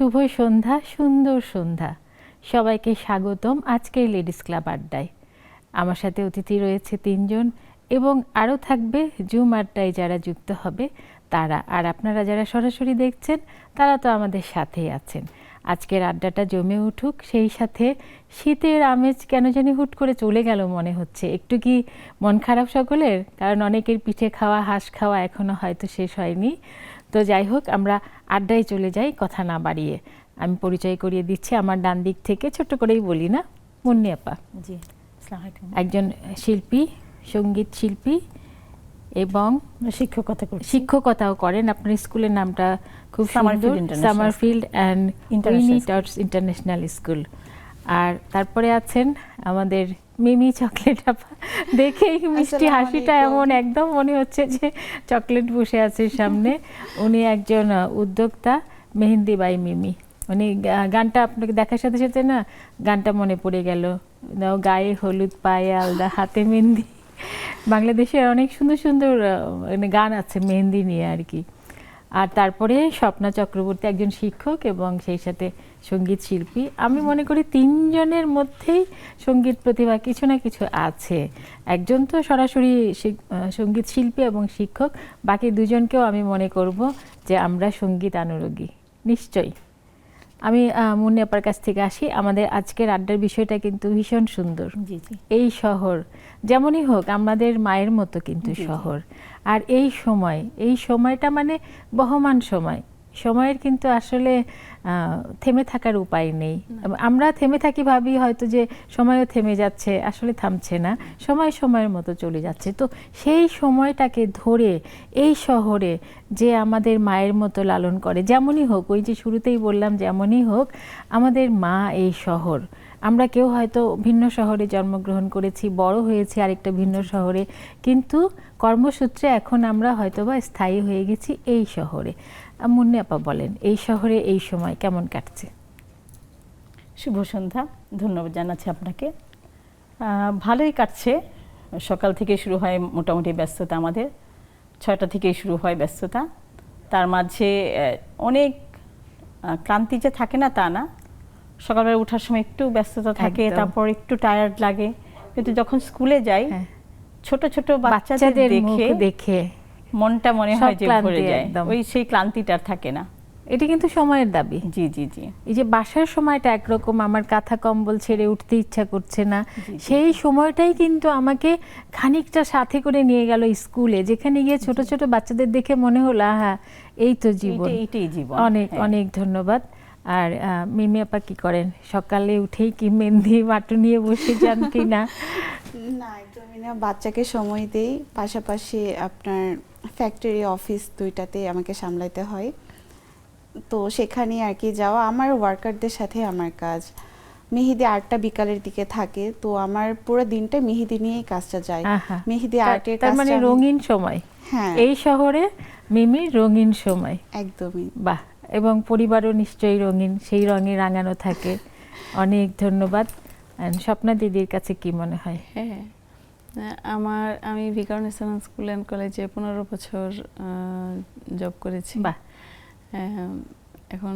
শুভ সন্ধ্যা, সুন্দর সন্ধ্যা। সবাইকে স্বাগতম আজকের লেডিস ক্লাব আড্ডায়। আমার সাথে অতিথি রয়েছে 3 জন এবং আরও থাকবে জুম আড্ডায় যারা যুক্ত হবে তারা। আর আপনারা যারা সরাসরি দেখছেন তারা তো আমাদের সাথেই আছেন। আজকের আড্ডাটা জমে উঠুক, সেই সাথে শীতের আমেজ কেন জানি হুট করে চলে গেল মনে হচ্ছে। একটু কি মন খারাপ সকলের? কারণ অনেকের পিঠে খাওয়া, হাঁস খাওয়া এখনও হয়তো শেষ হয়নি। তো যাই হোক, আমরা আড্ডায় চলে যাই কথা না বাড়িয়ে। আমি পরিচয় করিয়ে দিচ্ছি আমার ডান দিক থেকে, ছোট্ট করেই বলি না, মুন্নি আপা। জি, আসসালামু আলাইকুম। একজন শিল্পী, সঙ্গীত শিল্পী এবং শিক্ষকতাও করেন। আপনার স্কুলের নামটা খুব সুন্দর, সামারফিল্ড অ্যান্ড উইনিটস ইন্টারন্যাশনাল স্কুল। আর তারপরে আছেন আমাদের মিমি চকলেট আপা। দেখেই মিষ্টি হাসিটা এমন, একদম মনে হচ্ছে যে চকলেট বসে আছে সামনে। উনি একজন উদ্যোক্তা, মেহেন্দি বাই মিমি। উনি গানটা আপনাকে দেখার সাথে সাথে না গানটা মনে পড়ে গেল, গায়ে হলুদ পায়ে আলদা হাতে মেহেন্দি। বাংলাদেশের অনেক সুন্দর সুন্দর গান আছে মেহেন্দি নিয়ে আর কি। আর তারপরে স্বপ্না চক্রবর্তী, একজন শিক্ষক এবং সেই সাথে সঙ্গীত শিল্পী। আমি মনে করি 3 জনের মধ্যেই সঙ্গীত প্রতিভা কিছু না কিছু আছে। একজন তো সরাসরি সঙ্গীত শিল্পী এবং শিক্ষক, বাকি 2 জনকেও আমি মনে করব যে আমরা সঙ্গীত অনুরাগী নিশ্চয়ই। আমি মুন্নি আপার কাছ থেকে আসি। আমাদের আজকের আড্ডার বিষয়টা কিন্তু ভীষণ সুন্দর। এই শহর যেমনই হোক আমাদের মায়ের মতো কিন্তু শহর। আর এই সময়টা মানে বহমান সময়ের কিন্তু আসলে থেমে থাকার উপায় নেই। আমরা থেমে থাকি, ভাবি হয়তো যে সময়ও থেমে যাচ্ছে, আসলে থামছে না, সময়ের মতো চলে যাচ্ছে। তো সেই সময়টাকে ধরে এই শহরে যে আমাদের মায়ের মতো লালন করে, যেমনই হোক, ওই যে শুরুতেই বললাম যেমনই হোক আমাদের মা এই শহর। আমরা কেউ হয়তো ভিন্ন শহরে জন্মগ্রহণ করেছি, বড় হয়েছি আরেকটা ভিন্ন শহরে, কিন্তু কর্মসূত্রে এখন আমরা হয়তোবা স্থায়ী হয়ে গেছি এই শহরে। মুন্নি আপা বলেন, এই শহরে এই সময় কেমন কাটছে? শুভ সন্ধ্যা, ধন্যবাদ জানাচ্ছি আপনাকে। ভালোই কাটছে। সকাল থেকে শুরু হয় মোটামুটি ব্যস্ততা, আমাদের 6টা থেকেই শুরু হয় ব্যস্ততা। তার মাঝে অনেক ক্লান্তি যে থাকে না তা না, সকালবেলা ওঠার সময় একটু ব্যস্ততা থাকে, তারপর একটু টায়ার্ড লাগে, কিন্তু যখন স্কুলে যাই ছোট ছোট বাচ্চাদের দেখে মনটা মনে হয় যে ভরে যায়, ওই সেই ক্লান্তিটা থাকে না। এটা কিন্তু সময়ের দাবি। জি জি জি। এই যে বাসার সময়টা একরকম, আমার কাঁথা কম্বল ছেড়ে উঠতে ইচ্ছা করছে না, সেই সময়টাই কিন্তু আমাকে খানিকটা সাথে করে নিয়ে গেল স্কুলে, যেখানে গিয়ে ছোট ছোট বাচ্চাদের দেখে মনে হলো হ্যাঁ এই তো জীবন, এইটাই জীবন। অনেক অনেক ধন্যবাদ। আর মিমি আপা কি করেন? সকালে উঠেই কি মেহেন্দি মাটু নিয়ে বসে যান কি না? না, একদমই না। বাচ্চাকে সময় দেই, পাশাপাশি আপনার ফ্যাক্টরি অফিস দুইটাতে আমাকে সামলাইতে হয়, তো সেখানে আর কি যাওয়া। আমার ওয়ার্কারদের সাথে আমার কাজ। মেহেদি আর্টটা বিকালের দিকে থাকে, তো আমার পুরো দিনটা মেহেদি নিয়েই কাজটা যায়। মেহেদি আর্টের তার মানে রঙিন সময়। হ্যাঁ, এই শহরে মিমি রঙিন সময় একদমই। বাহ, এবং পরিবারও নিশ্চয়ই রঙিন, সেই রঙে রাঙানো থাকে। অনেক ধন্যবাদ। স্বপ্না দিদির কাছে কি মনে হয়? হ্যাঁ, আমি ভিকারুন ইসলাম স্কুল অ্যান্ড কলেজে 15 বছর জব করেছি। বাহ। এখন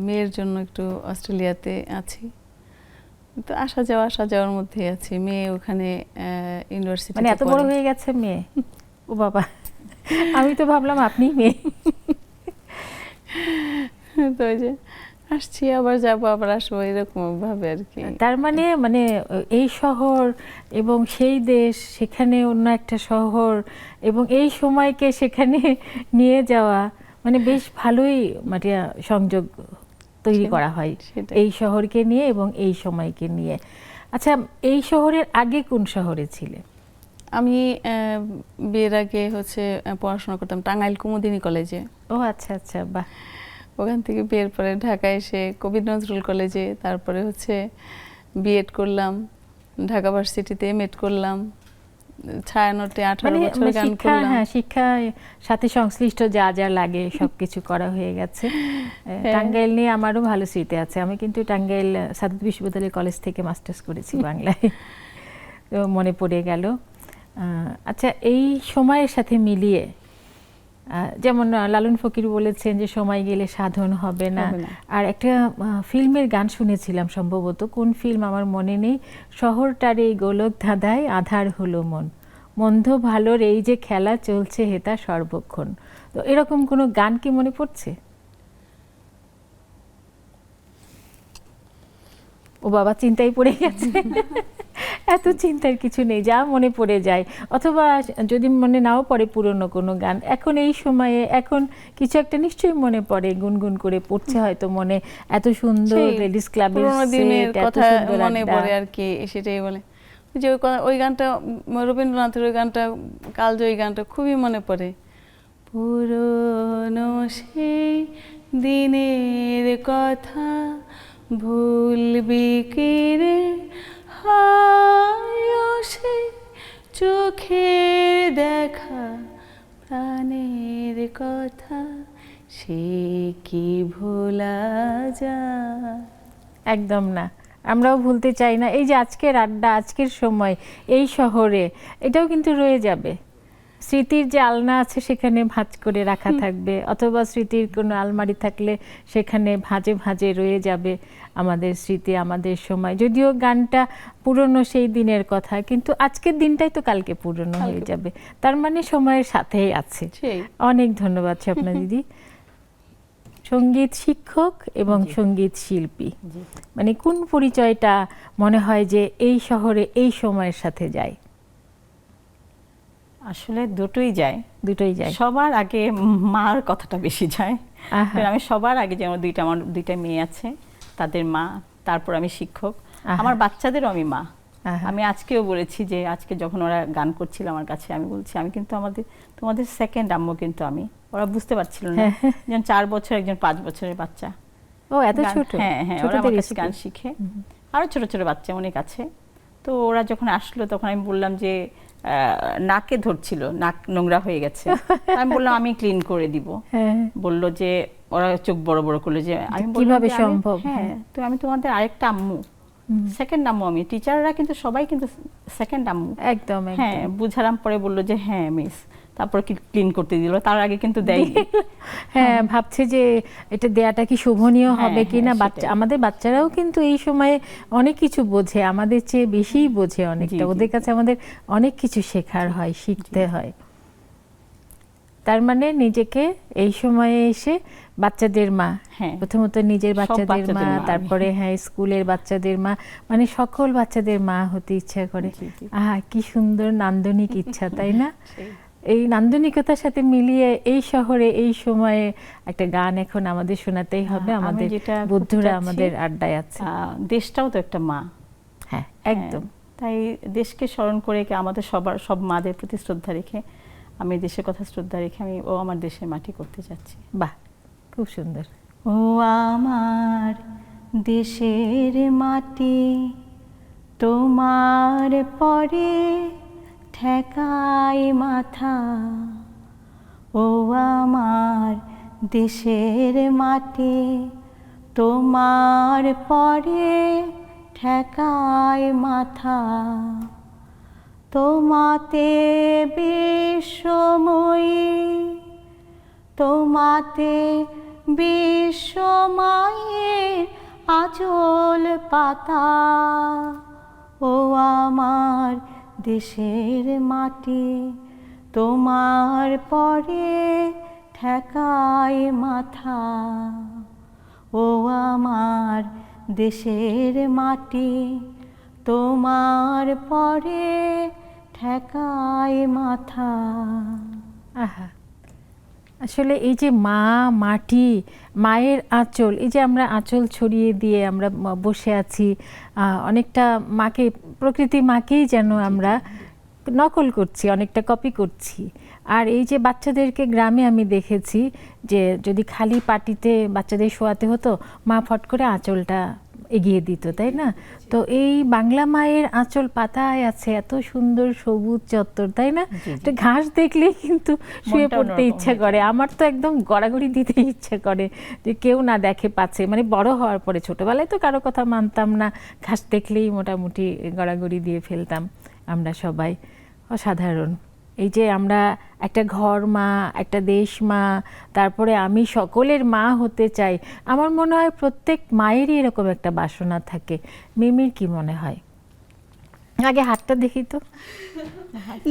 মেয়ের জন্য একটু অস্ট্রেলিয়াতে আছি, তো আসা যাওয়ার মধ্যে আছি। মেয়ে ওখানে ইউনিভার্সিটি, মানে এত বড় হয়ে গেছে মেয়ে? ও বাবা, আমি তো ভাবলাম আপনি মেয়ে। তো ওই যে আসছি, আবার যাবো, আবার আসবো, এরকম ভাবে আর কি। তার মানে এই শহর এবং সেই দেশ, সেখানে অন্য একটা শহর, এবং এই সময়কে সেখানে নিয়ে যাওয়া, মানে বেশ ভালোই মানে সংযোগ তৈরি করা হয় এই শহরকে নিয়ে এবং এই সময়কে নিয়ে। আচ্ছা, এই শহরের আগে কোন শহরে ছিলে? আমি বিয়ের আগে পড়াশোনা করতাম টাঙ্গাইল কুমুদিনী কলেজে। ও আচ্ছা আচ্ছা, বাহ। ওখান থেকে বিয়ের পরে ঢাকায় এসে কবি নজরুল কলেজে, তারপরে বিএড করলাম, ঢাকা ভার্সিটিতে এমএড করলাম, ছায়ানটে 18 বছর গান করলাম। হ্যাঁ, শিক্ষার সাথে সংশ্লিষ্ট যা যা লাগে সবকিছু করা হয়ে গেছে। টাঙ্গাইল নিয়ে আমারও ভালো স্মৃতি আছে। আমি কিন্তু টাঙ্গাইল সাদত বিশ্ববিদ্যালয় কলেজ থেকে মাস্টার্স করেছি বাংলায়, তো মনে পড়ে গেল। আচ্ছা, এই সময়ের সাথে মিলিয়ে যেমন লালন ফকির বলেছেন যে সময় গেলে সাধন হবে না। হবে না। আর একটা ফিল্মের গান শুনেছিলাম সম্ভবত, কোন ফিল্ম আমার মনে নেই, শহরটার এই গোলক ধাঁধায় আধার হলো মন, মন্দ ভালোর এই যে খেলা চলছে হেতা সর্বক্ষণ। তো এরকম কোনো গান কি মনে পড়ছে? ও বাবা চিন্তায় পড়ে গেছে। এত চিন্তার কিছু নেই, যা মনে পড়ে যায়, অথবা যদি মনে নাও পড়ে পুরনো কোনো গান, এখন এই সময়ে এখন কিছু একটা নিশ্চয়ই মনে পড়ে, গুনগুন করে পড়ছে হয়তো মনে, এত সুন্দর সেই লেডিস ক্লাবের পুরোনো দিনের সেট, এত কথা সুন্দর মনে আড্ডা। পড়ে আর কি, সেটাই বলে। ওই যে ওই গানটা রবীন্দ্রনাথের ওই গানটা, কালজয়ী গানটা খুবই মনে পড়ে। পুরনো সেই দিনের কথা ভুলবি কি রে, হায় সে চোখের দেখা প্রাণের কথা, সে কি ভোলা যায়। একদম না, আমরাও ভুলতে চাই না। এই যে আজকের আড্ডা, আজকের সময় এই শহরে, এটাও কিন্তু রয়ে যাবে। স্মৃতির যে আলনা আছে সেখানে ভাঁজ করে রাখা থাকবে, অথবা স্মৃতির কোনো আলমারি থাকলে সেখানে ভাঁজে ভাঁজে রয়ে যাবে আমাদের স্মৃতি, আমাদের সময়। যদিও গানটা পুরনো সেই দিনের কথা, কিন্তু আজকের দিনটাই তো কালকে পুরনো হয়ে যাবে, তার মানে সময়ের সাথেই আছে। সেই অনেক ধন্যবাদ স্বপ্না দিদি। সঙ্গীত শিক্ষক এবং সঙ্গীত শিল্পী, মানে কোন পরিচয়টা মনে হয় যে এই শহরে এই সময়ের সাথে যায়? আসলে দুটোই যায়, দুটোই যায়। সবার আগে মার কথাটা বেশি যায়। আহা। কারণ আমি সবার আগে, যেমন আমার দুইটা মেয়ে আছে, তাদের মা, তারপর আমি শিক্ষক, আহা। আমার বাচ্চাদেরও আমি মা। আহা। আমি আজকেও বলেছি যে আজকে যখন ওরা গান করছিল আমার কাছে, আমি বলছি আমি কিন্তু তোমাদের সেকেন্ড আম্মু কিন্তু আমি। ওরা বুঝতে পারছিল না, যেমন 4 বছর, একজন 5 বছরের বাচ্চা। ও এত ছোট? হ্যাঁ হ্যাঁ, ওরা আমার কাছে গান শিখে। আরো ছোট ছোট বাচ্চা অনেক আছে। তো ওরা যখন আসলো তখন আমি বললাম যে নাকে ধরছিল, নাক নোংরা হয়ে গেছে। আমি বললাম আমি ক্লিন করে দিব। বললো যে, ওরা চোখ বড় বড় করলো যে আমি বললাম কিভাবে যে সম্ভব? হ্যাঁ, তো আমি তোমাদের আরেকটা আম্মু, সেকেন্ড আম্মু আমি। টিচাররা কিন্তু সবাই কিন্তু সেকেন্ড আম্মু। একদম হ্যাঁ, বুঝালাম, পরে বললো যে হ্যাঁ মিস, তারপর কি ক্লিন করতে দিল, তার আগে কিন্তু দেয়নি। হ্যাঁ, ভাবছে যে এটা দেয়াটা কি শোভনীয় হবে কিনা। বাচ্চা, আমাদের বাচ্চারাও কিন্তু এই সময়ে অনেক কিছু বোঝে, আমাদের চেয়ে বেশিই বোঝে অনেকটা। ওদের কাছে আমাদের অনেক কিছু শেখার হয়, শিখতে হয়। তার মানে নিজেকে এই সময়ে এসে বাচ্চাদের মা, প্রথমত নিজের বাচ্চাদের মা, তারপরে হ্যাঁ স্কুলের বাচ্চাদের মা, মানে সকল বাচ্চাদের মা হতে ইচ্ছা করে। আহা, কি সুন্দর নান্দনিক ইচ্ছা, তাই না? এই নান্দনিকতার সাথে মিলিয়ে এই শহরে এই সময়ে একটা গান এখন আমাদের শোনাতেই হবে। আমাদের বন্ধুরা আমাদের আড্ডায় আছে। দেশটাও তো একটা মা। হ্যাঁ, একদম। তাই দেশকে স্মরণ করে, আমাদের সব মাদের প্রতি শ্রদ্ধা রেখে, আমি দেশের কথা শ্রদ্ধা রেখে আমি ও আমার দেশের মাটি করতে যাচ্ছি। বাহ, খুব সুন্দর। ও আমার দেশের মাটি, তোমার পরে ঠেকাই মাথা। ও আমার দেশের মাটি, তোমার পরে ঠেকাই মাথা। তোমাতে বিশ্বময়ী, তোমাতে বিশ্বমায়ের আঁচল পাতা। ও আমার দেশের মাটি, তোমার পরে ঠেকাই মাথা। ও আমার দেশের মাটি, তোমার পরে ঠেকাই মাথা। আহা, আসলে এই যে মা, মাটি, মায়ের আঁচল, এই যে আমরা আঁচল ছড়িয়ে দিয়ে আমরা বসে আছি, অনেকটা মাকে, প্রকৃতি মাকেই যেন আমরা নকল করছি, অনেকটা কপি করছি। আর এই যে বাচ্চাদেরকে গ্রামে আমি দেখেছি যে যদি খালি পাটিতে বাচ্চাদের শোয়াতে হতো, মা ফট করে আঁচলটা এগিয়ে দিত, তাই না? তো এই বাংলা মায়ের আঁচল পাতায় আছে এত সুন্দর সবুজ চত্বর, তাই না? তো ঘাস দেখলেই কিন্তু শুয়ে পড়তে ইচ্ছা করে। আমার তো একদম গড়াগড়ি দিতে ইচ্ছা করে যে কেউ না দেখে পাচ্ছে। মানে বড় হওয়ার পরে, ছোটবেলায় তো কারো কথা মানতাম না, ঘাস দেখলেই মোটামুটি গড়াগড়ি দিয়ে ফেলতাম আমরা সবাই। অসাধারণ। এই যে আমরা একটা ঘর মা, একটা দেশ মা, তারপরে আমি সকলের মা হতে চাই, আমার মনে হয় প্রত্যেক মায়েরই এরকম একটা বাসনা থাকে। মিমির কি মনে হয়? আগে হাতটা দেখি তো।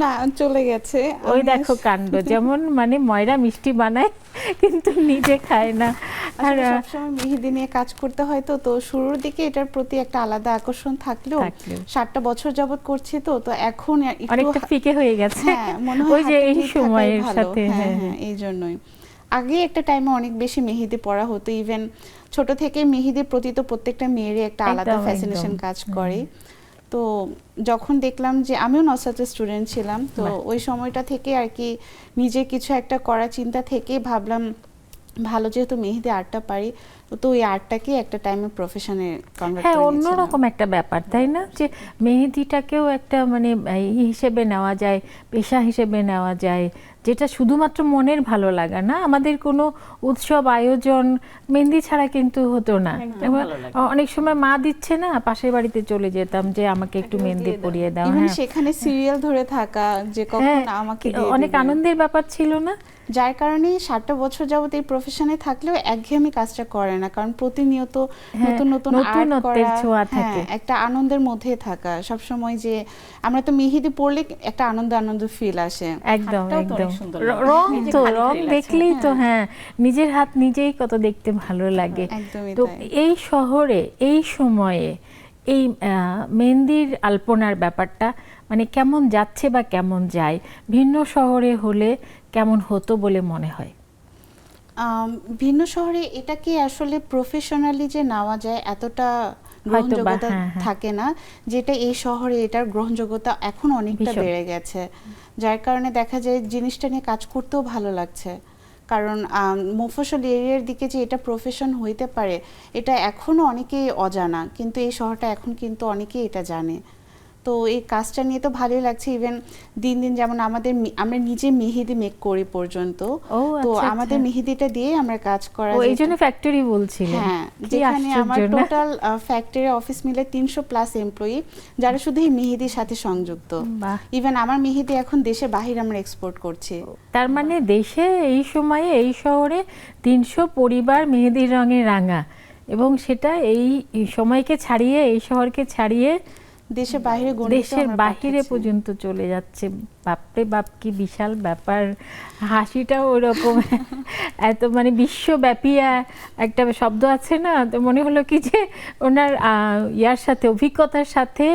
না, চলে গেছে। ওই দেখো কাণ্ড, যেমন মানে ময়রা মিষ্টি বানায় কিন্তু নিজে খায় না। আর আসলে সবসময় মেহেদি নিয়ে কাজ করতে হয়, তো শুরুর দিকে এটার প্রতি একটা আলাদা আকর্ষণ থাকলেও 7টা বছর যাবত করছি, তো এখন একটু অনেকটা ফিকে হয়ে গেছে। হ্যাঁ, মনে হয় ওই যে এই হাতে নিয়ে থাকাই সময়ের ভালো। সাথে, হ্যাঁ হ্যাঁ, এই জন্যই। আগে একটা টাইমে অনেক বেশি মেহেদি পড়া হতো, ইভেন ছোট থেকে মেহেদির প্রতি তো প্রত্যেকটা মেয়েরই একটা আলাদা একদম, ফ্যাসিনেশন একদম। কাজ করে। তো যখন দেখলাম যে, আমিও নসাতের স্টুডেন্ট ছিলাম, তো ওই সময়টা থেকে আর কি নিজে কিছু একটা করার চিন্তা থেকে ভাবলাম ভালো যেহেতু মেহেদি আর্টটা পারি, তো ওই আর্টটাকে একটা টাইমে প্রফেশনে কনভার্ট হ্যাঁ, করে অন্যরকম একটা ব্যাপার, তাই না? যে মেহেদিটাকেও একটা মানে হিসেবে নেওয়া যায়, পেশা হিসেবে নেওয়া যায়, যেটা শুধুমাত্র মনের ভালো লাগা না, আমাদের কোনো উৎসব আয়োজন মেহেদি ছাড়া কিন্তু হতো না। অনেক সময় মা দিচ্ছে না, পাশের বাড়িতে চলে যেতাম যে আমাকে একটু মেহেদি পরিয়ে দাও। ইভেন হ্যাঁ, সেখানে সিরিয়াল ধরে থাকা যে কখন আমাকে দিয়ে অনেক দিবে। আনন্দের ব্যাপার ছিল না? যার কারণে 7টা বছর যাবত এই প্রফেশনে থাকলেও একঘেয়েমি কাজটা করে না, কারণ প্রতিনিয়ত নতুন নতুন আর্ট নতুনত্বের করা, ছোঁয়া হ্যাঁ, থাকে। একটা আনন্দের মধ্যে থাকা সব সময়। যে আমরা তো মেহেদি পড়লে একটা আনন্দ ফিল আসে। একদম হাতটাও তো অনেক একদম। সুন্দর রং লাগে। তো, খালি রং খালি দেখলেই তো হ্যাঁ, নিজের হাত নিজেই কত দেখতে ভালো লাগে। একদমই তো তাই। এই শহরে এই সময়ে এই মেহেন্দির আলপনার ব্যাপারটা মানে কেমন যাচ্ছে বা কেমন যায়, ভিন্ন শহরে হলে কেমন হতো বলে মনে হয়? ভিন্ন শহরে এটাকে আসলে প্রফেশনালি যে নেওয়া যায় এতটা গ্রহণযোগ্যতা থাকে না, যেটা এই শহরে এটার গ্রহণযোগ্যতা এখন অনেকটা বেড়ে গেছে। যার কারণে দেখা যায় জিনিসটা নিয়ে কাজ করতেও ভালো লাগছে, কারণ মফস্বল এরিয়ার দিকে যে এটা প্রফেশন হইতে পারে এটা এখনো অনেকেই অজানা, কিন্তু এই শহরটা এখন কিন্তু অনেকেই এটা জানে। তো এই কাজটা নিয়ে তো ভালোই লাগছে। ইভেন দিন দিন যেমন আমরা নিজে মেহেদি মেক করি পর্যন্ত, তো আমাদের মেহেদিটা দিয়ে আমরা কাজ করা। এই জন্য ফ্যাক্টরি বলছিলেন? হ্যাঁ, যেখানে আমার টোটাল ফ্যাক্টরি অফিস মিলে 300+ এমপ্লয়ি যারা শুধু এই মেহেদির সাথে সংযুক্ত। ইভেন আমার মেহেদি এখন দেশের বাইরে আমরা এক্সপোর্ট করছি। তার মানে দেশে এই সময়ে এই শহরে 300 পরিবার মেহেদির রঙে রাঙা, এবং সেটা এই সময়কে ছাড়িয়ে, এই শহরকে ছাড়িয়ে দেশের বাইরে পর্যন্ত চলে যাচ্ছে। বাপরে বাপ, কি বিশাল ব্যাপার। হাসিটাও ওরকম এত মানে বিশ্বব্যাপী একটা শব্দ আছে না, তো মনে হলো কি যে ওনার ইয়ার সাথে, অভিজ্ঞতার সাথে,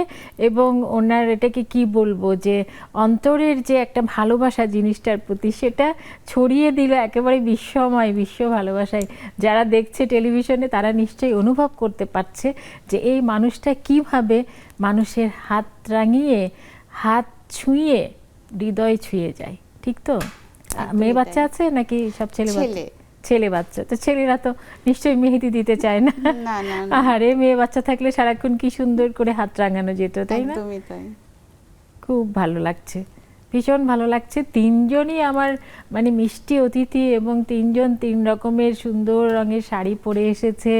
এবং ওনার এটাকে কি বলবো, যে অন্তরের যে একটা ভালোবাসা জিনিসটার প্রতি, সেটা ছড়িয়ে দিল একেবারে বিশ্বময়, বিশ্ব ভালোবাসায়। যারা দেখছে টেলিভিশনে তারা নিশ্চয়ই অনুভব করতে পারছে যে এই মানুষটা কিভাবে মানুষের হাত রাঙিয়ে, হাত ছুঁয়ে, হৃদয় ছুঁয়ে যায়। ঠিক তো? মেয়ে বাচ্চা আছে নাকি সব ছেলে বাচ্চা? ছেলে বাচ্চা। তো ছেলেরা তো নিশ্চয়ই মেহেদি দিতে চায় না। আরে মেয়ে বাচ্চা থাকলে সারাক্ষণ কি সুন্দর করে হাত রাঙানো যেত, তাই না? খুব ভালো লাগছে, ভীষণ ভালো লাগছে। তিনজনই আমার মানে মিষ্টি অতিথি, এবং তিনজন 3 রকমের সুন্দর রঙের শাড়ি পরে এসেছে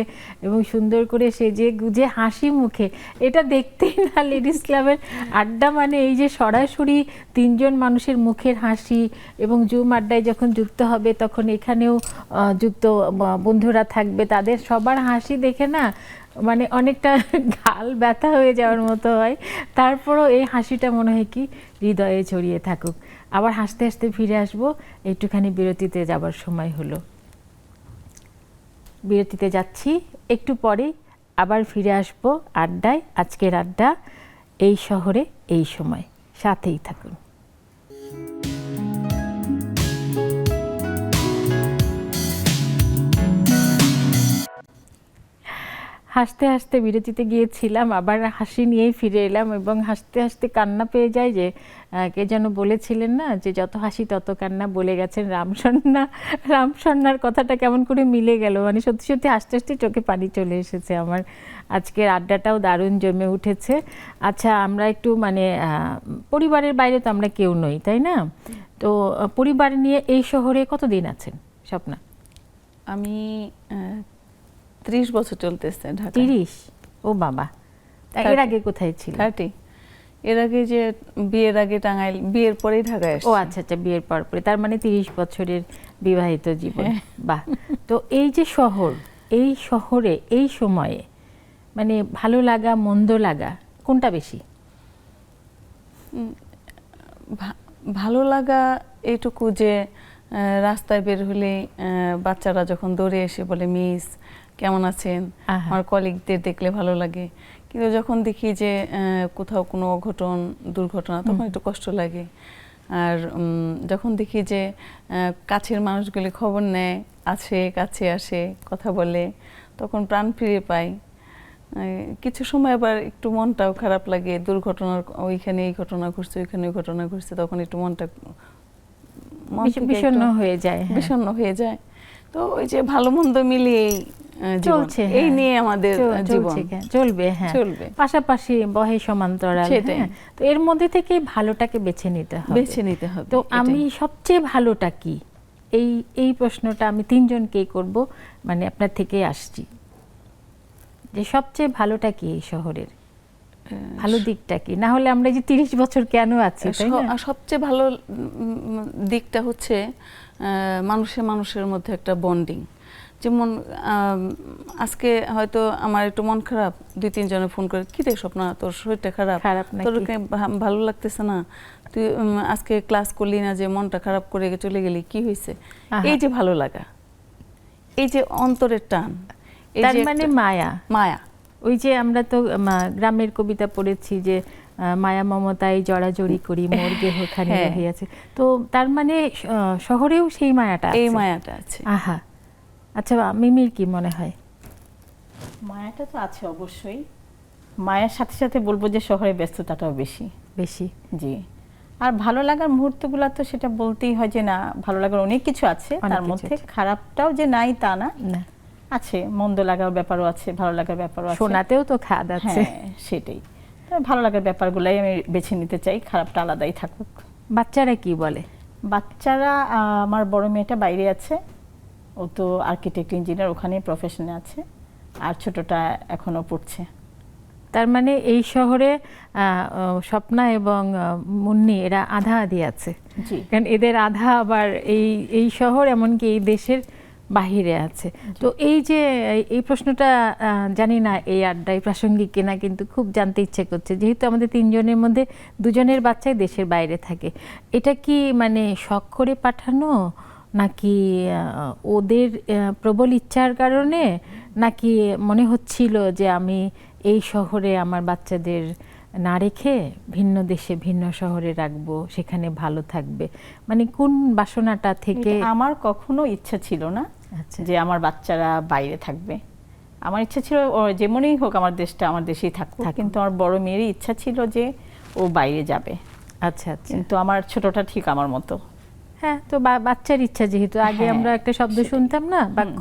এবং সুন্দর করে সেজে গুজে হাসি মুখে। এটা দেখতেই না লেডিস ক্লাবের আড্ডা মানে এই যে সরাসরি 3 জন মানুষের মুখের হাসি, এবং জুম আড্ডায় যখন যুক্ত হবে তখন এখানেও যুক্ত বন্ধুরা থাকবে, তাদের সবার হাসি দেখে না মানে অনেকটা গাল ব্যথা হয়ে যাওয়ার মতো হয়। তারপরও এই হাসিটা মনে হয় কি হৃদয়ে ছড়িয়ে থাকুক। আবার হাসতে হাসতে ফিরে আসবো, একটুখানি বিরতিতে যাবার সময় হলো। বিরতিতে যাচ্ছি, একটু পরে আবার ফিরে আসবো আড্ডায়। আজকের আড্ডা এই শহরে এই সময়, সাথেই থাকুন। হাসতে হাসতে বিরতিতে গিয়েছিলাম, আবার হাসি নিয়েই ফিরে এলাম, এবং হাসতে হাসতে কান্না পেয়ে যায়। যে কে যেন বলেছিলেন না যে যত হাসি তত কান্না, বলে গেছেন রামসন্নার কথাটা কেমন করে মিলে গেল। মানে সত্যি সত্যি হাসতে হাসতে চোখে পানি চলে এসেছে আমার। আজকের আড্ডাটাও দারুণ জমে উঠেছে। আচ্ছা, আমরা একটু মানে পরিবারের বাইরে তো আমরা কেউ নই, তাই না? তো পরিবার নিয়ে এই শহরে কতদিন আছেন স্বপ্না? আমি 30 বছর চলতেছে ঢাকা। 30? ও বাবা, এর আগে কোথায় ছিল? 30 এর আগে যে বিয়ের আগে টাঙ্গাইল, বিয়ের পরেই ঢাকায় আসছি। ও আচ্ছা আচ্ছা, বিয়ের পর পরে, তার মানে 30 বছরের বিবাহিত জীবন। বাহ। তো এই যে শহর, এই শহরে এই সময়ে মানে ভালো লাগা মন্দ লাগা কোনটা বেশি? ভালো লাগা এইটুকু যে রাস্তায় বের হলে বাচ্চারা যখন দৌড়ে এসে বলে মিস কেমন আছেন, আমার কলিগদের দেখলে ভালো লাগে। কিন্তু যখন দেখি যে কোথাও কোনো অঘটন দুর্ঘটনা তখন একটু কষ্ট লাগে। আর যখন দেখি যে কাছের মানুষগুলি খবর নেয়, আছে কাছে আসে কথা বলে, তখন প্রাণ ফিরে পাই। কিছু সময় আবার একটু মনটাও খারাপ লাগে, দুর্ঘটনার ওইখানে এই ঘটনা ঘটছে ওইখানে ওই ঘটনা ঘটছে, তখন একটু মনটা বিষণ্ণ হয়ে যায়। বিষণ্ণ হয়ে যায়। তো ওই যে ভালো মন্দ মিলিয়ে চলছে, এই নিয়ে আমাদের জীবন চলবে। হ্যাঁ, চলবে, পাশাপাশি বহে সমান্তরাল। তো এর মধ্যে থেকে ভালোটাকে বেছে নিতে হবে। তো আমি সবচেয়ে ভালোটা কি, এই প্রশ্নটা আমি তিনজনকেই করব, মানে আপনার থেকেই আসছি, যে সবচেয়ে ভালোটা কি এই শহরের, ভালো দিকটা কি? না হলে আমরা যে 30 বছর কেন আছি, তাই না? সবচেয়ে ভালো দিকটা হচ্ছে মানুষের মধ্যে একটা বন্ডিং। যেমন আজকে হয়তো আমার একটু মন খারাপ, 2-3 জনে ফোন করে, কি রে স্বপ্না তোর শরীরটা খারাপ, তোর ভালো লাগতেছে না, তুই আজকে ক্লাস করলি না, যে মনটা খারাপ করে চলে গেলি, কি হয়েছে? এই যে ভালো লাগা, এই যে অন্তরের টান, তার মানে মায়া। ওই যে আমরা তো গ্রামের কবিতা পড়েছি যে মায়া মমতায় জড়াজড়ি করি মোর গেহ খানি হইয়াছে। তো তার মানে শহরেও সেই মায়াটা আছে। এই মায়াটা আছে। আহা, আচ্ছা মিমির কি মনে হয়? মায়াটা তো আছে অবশ্যই। মায়ের সাথে সাথে বলবো যে শহরে ব্যস্ততাটাও বেশি। জি। আর ভালো লাগার মুহূর্তগুলো তো সেটা বলতেই হয় যে না, ভালো লাগার অনেক কিছু আছে, তার মধ্যে খারাপটাও যে নাই তা না, আছে, মন্দ লাগার ব্যাপারও আছে, ভালো লাগার ব্যাপারও আছে। শোনাতেও তো খাদ আছে। সেটাই, ভালো লাগার ব্যাপারগুলাই আমি বেছে নিতে চাই, খারাপটা আলাদাই থাকুক। বাচ্চারা কি বলে? বাচ্চারা, আমার বড় মেয়েটা বাইরে আছে, ও তো আর্কিটেক্ট ইঞ্জিনিয়ার, ওখানেই প্রফেশনে আছে, আর ছোটটা এখনো পড়ছে। তার মানে এই শহরে স্বপ্না এবং মুন্নি এরা আধা আধি আছে, কারণ এদের আধা আবার এই শহর, এমনকি এই দেশের বাহিরে আছে। তো এই যে এই প্রশ্নটা জানি না এই আড্ডায় প্রাসঙ্গিক কিনা, কিন্তু খুব জানতে ইচ্ছে করছে, যেহেতু আমাদের 3 জনের মধ্যে 2 জনের বাচ্চাই দেশের বাইরে থাকে, এটা কি মানে শখ করে পাঠানো, নাকি ওদের প্রবল ইচ্ছার কারণে, নাকি মনে হচ্ছিল যে আমি এই শহরে আমার বাচ্চাদের না রেখে ভিন্ন দেশে ভিন্ন শহরে রাখবো, সেখানে ভালো থাকবে, মানে কোন বাসনাটা থেকে? আমার কখনো ইচ্ছা ছিল না যে আমার বাচ্চারা বাইরে থাকবে। আমার ইচ্ছা ছিল যেমনই হোক আমার দেশটা আমার দেশেই থাকুক, কিন্তু আমার বড় মেয়েরই ইচ্ছা ছিল যে ও বাইরে যাবে। আচ্ছা, কিন্তু আমার ছোটটা ঠিক আমার মতো। হ্যাঁ, তো বাচ্চার ইচ্ছা, যেহেতু আগে আমরা একটা শব্দ শুনতাম না, বাক্য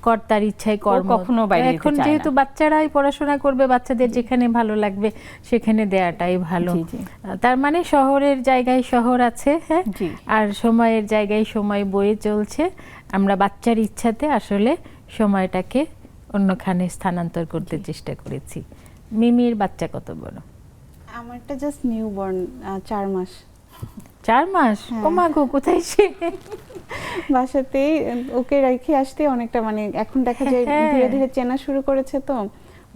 কর্তার ইচ্ছায় কর্ম, কখনো বাইরে যেতে চায় না। এখন যেহেতু বাচ্চারাই পড়াশোনা করবে, বাচ্চাদের যেখানে ভালো লাগবে সেখানে দেয়াটাই ভালো। তার মানে শহরের জায়গায় শহর আছে, হ্যাঁ, আর সময়ের জায়গায় সময় বয়ে চলছে। আমরা বাচ্চার ইচ্ছাতে আসলে সময়টাকে অন্যখানে স্থানান্তর করতে চেষ্টা করেছি। মিমির বাচ্চা কত বড়? আমারটা জাস্ট নিউবর্ন, 4 মাস। 4 মাস? ও মা গো, কোথায় সে? বাসাতেই ওকে রেখে আসতে অনেকটা, মানে এখন দেখা যায় ধীরে ধীরে চেনা শুরু করেছে, তো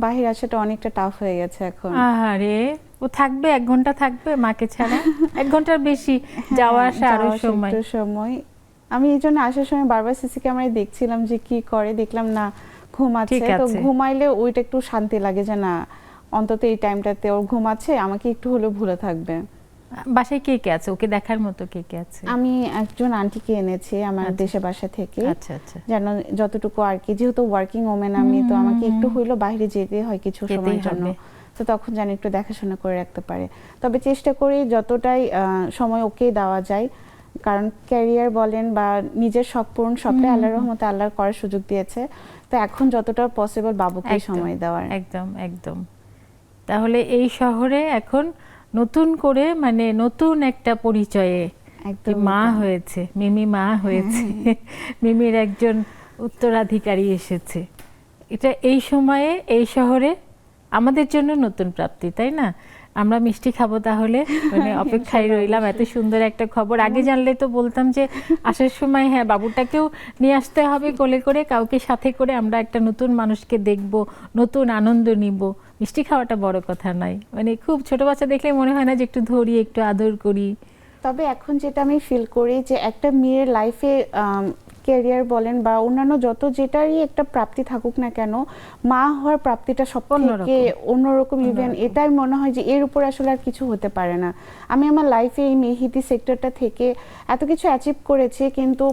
বাহির আসাটা অনেকটা টাফ হয়ে গেছে এখন। আরে ও থাকবে 1 ঘন্টা থাকবে মাকে ছাড়া? 1 ঘন্টার বেশি যাওয়া আসা আরো সময়। আমি এই জন্য আসার সময় বারবার সিসি ক্যামেরায় দেখছিলাম যে কি করে, দেখলাম না ঘুমাচ্ছে। তো ঘুমাইলে ওইটা একটু শান্তি লাগে যে না, অন্তত এই টাইমটাতে ওর ঘুমাচ্ছে, আমাকে একটু হলেও ভুলে থাকবে। বাসায় কে কে আছে, ওকে দেখার মতো কে কে আছে? আমি একজন আন্টিকে এনেছি আমার দেশের বাসা থেকে। আচ্ছা আচ্ছা। যেন যতটুকু আর কি, যেহেতু ওয়ার্কিং ওমেন আমি, তো আমাকে একটু হইলো বাইরে যেতে হয় কিছু সময়ের জন্য, তো তখন যেন একটু দেখাশোনা করে রাখতে পারে। তবে চেষ্টা করি যতটাই সময় ওকে দেওয়া যায়, কারণ ক্যারিয়ার বলেন বা নিজের শখ পূরণ সবটাই আল্লাহর রহমতে আল্লাহ করার সুযোগ দিয়েছে, তো এখন যতটা পসিবল বাবুকে সময় দেওয়ার। একদম। তাহলে এই শহরে এখন নতুন করে, মানে নতুন একটা পরিচয়ে মা হয়েছে, মিমি মা হয়েছে, মিমির একজন উত্তরাধিকারী এসেছে। এটা এই সময়ে এই শহরে আমাদের জন্য নতুন প্রাপ্তি, তাই না? আমরা মিষ্টি খাবো তাহলে, মানে অপেক্ষায় রইলাম। এত সুন্দর একটা খবর, আগে জানলে তো বলতাম যে আসার সময় হ্যাঁ বাবুটাকেও নিয়ে আসতে হবে কোলে করে, কাউকে সাথে করে, আমরা একটা নতুন মানুষকে দেখব, নতুন আনন্দ নিব। মিষ্টি খাওয়াটা বড় কথা নয়, মানে খুব ছোট বাচ্চা দেখলে মনে হয় না যে একটু ধরি, একটু আদর করি। তবে এখন যেটা আমি ফিল করি যে একটা মেয়ের লাইফে ক্যারিয়ার বলেন বা অন্যান্য যত যেটারই একটা প্রাপ্তি থাকুক না কেন, মা হওয়ার প্রাপ্তিটা সব থেকে অন্যরকম। ইভেন এটাই মনে হয় যে এর উপরে আসলে আর কিছু হতে পারে না। আমি আমার লাইফে এই মেহেদি সেক্টরটা থেকে এত কিছু অ্যাচিভ করেছি, কিন্তু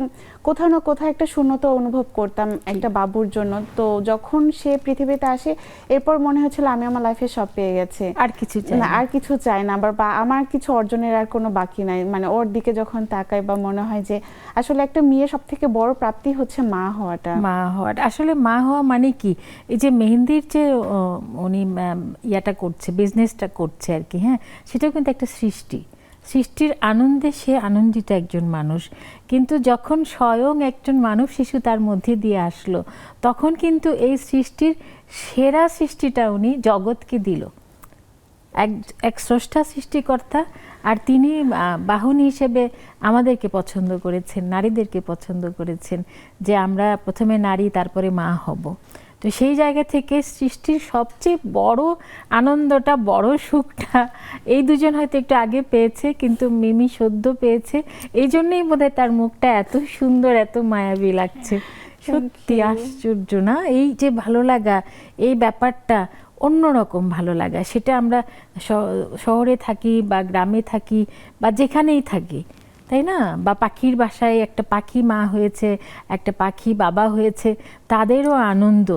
কোথাও না কোথাও একটা শূন্যতা অনুভব করতাম একটা বাবুর জন্য। তো যখন সে পৃথিবীতে আসে, এরপর মনে হচ্ছিল আমি আমার লাইফে সব পেয়ে গেছে, আর কিছু চাই না, আর কিছু চাই না। আবার বা আমার কিছু অর্জনের আর কোনো বাকি নাই। মানে ওর দিকে যখন তাকাই বা মনে হয় যে আসলে একটা মেয়ে সব থেকে বড় প্রাপ্তি হচ্ছে মা হওয়াটা। মা হওয়াটা আসলে মা হওয়া মানে কি, এই যে মেহেন্দির যে উনি ইয়াটা করছে, বিজনেসটা করছে আর কি, হ্যাঁ, সেটাও কিন্তু একটা সৃষ্টি। সৃষ্টির আনন্দে সে আনন্দিত একজন মানুষ। কিন্তু যখন স্বয়ং একজন মানব শিশু তার মধ্যে দিয়ে আসলো, তখন কিন্তু এই সৃষ্টির সেরা সৃষ্টিটা উনি জগৎকে দিল। এক স্রষ্টা সৃষ্টিকর্তা, আর তিনি বাহন হিসেবে আমাদেরকে পছন্দ করেছেন, নারীদেরকে পছন্দ করেছেন, যে আমরা প্রথমে নারী তারপরে মা হব। তো সেই জায়গা থেকে সৃষ্টির সবচেয়ে বড় আনন্দটা, বড় সুখটা এই দুজন হয়তো একটু আগে পেয়েছে, কিন্তু মিমি সদ্য পেয়েছে। এই জন্যই বোধহয় তার মুখটা এত সুন্দর, এত মায়াবী লাগছে। সত্যি আশ্চর্য না, এই যে ভালো লাগা, এই ব্যাপারটা অন্যরকম ভালো লাগা। সেটা আমরা শহরে থাকি বা গ্রামে থাকি বা যেখানেই থাকি, তাই না? বা পাখির বাসায় একটা পাখি মা হয়েছে, একটা পাখি বাবা হয়েছে, তাদেরও আনন্দ।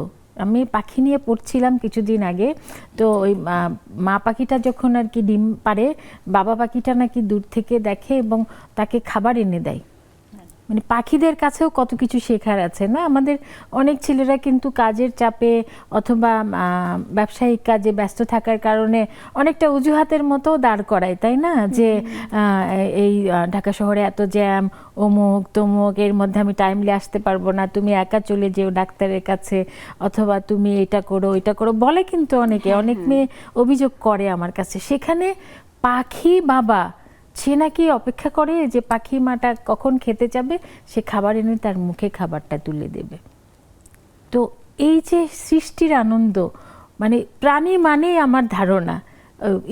আমি পাখি নিয়ে পড়ছিলাম কিছুদিন আগে, তো ওই মা পাখিটা যখন আর কি ডিম পাড়ে, বাবা পাখিটা নাকি দূর থেকে দেখে এবং তাকে খাবার এনে দেয়। মানে পাখিদের কাছেও কত কিছু শেখার আছে না? আমাদের অনেক ছেলেরা কিন্তু কাজের চাপে অথবা ব্যবসায়িক কাজে ব্যস্ত থাকার কারণে অনেকটা অজুহাতের মতো দাঁড় করায়, তাই না? যে এই ঢাকা শহরে এত জ্যাম, অমুক তমুক, এর মধ্যে আমি টাইমলি আসতে পারবো না, তুমি একা চলে যেও ডাক্তারের কাছে, অথবা তুমি এটা করো এটা করো বলে কিন্তু অনেকে, অনেক মেয়ে অভিযোগ করে আমার কাছে। সেখানে পাখি বাবা সে নাকি অপেক্ষা করে যে পাখি মাটা কখন খেতে যাবে, সে খাবার এনে তার মুখে খাবারটা তুলে দেবে। তো এই যে সৃষ্টির আনন্দ, মানে প্রাণী মানে আমার ধারণা,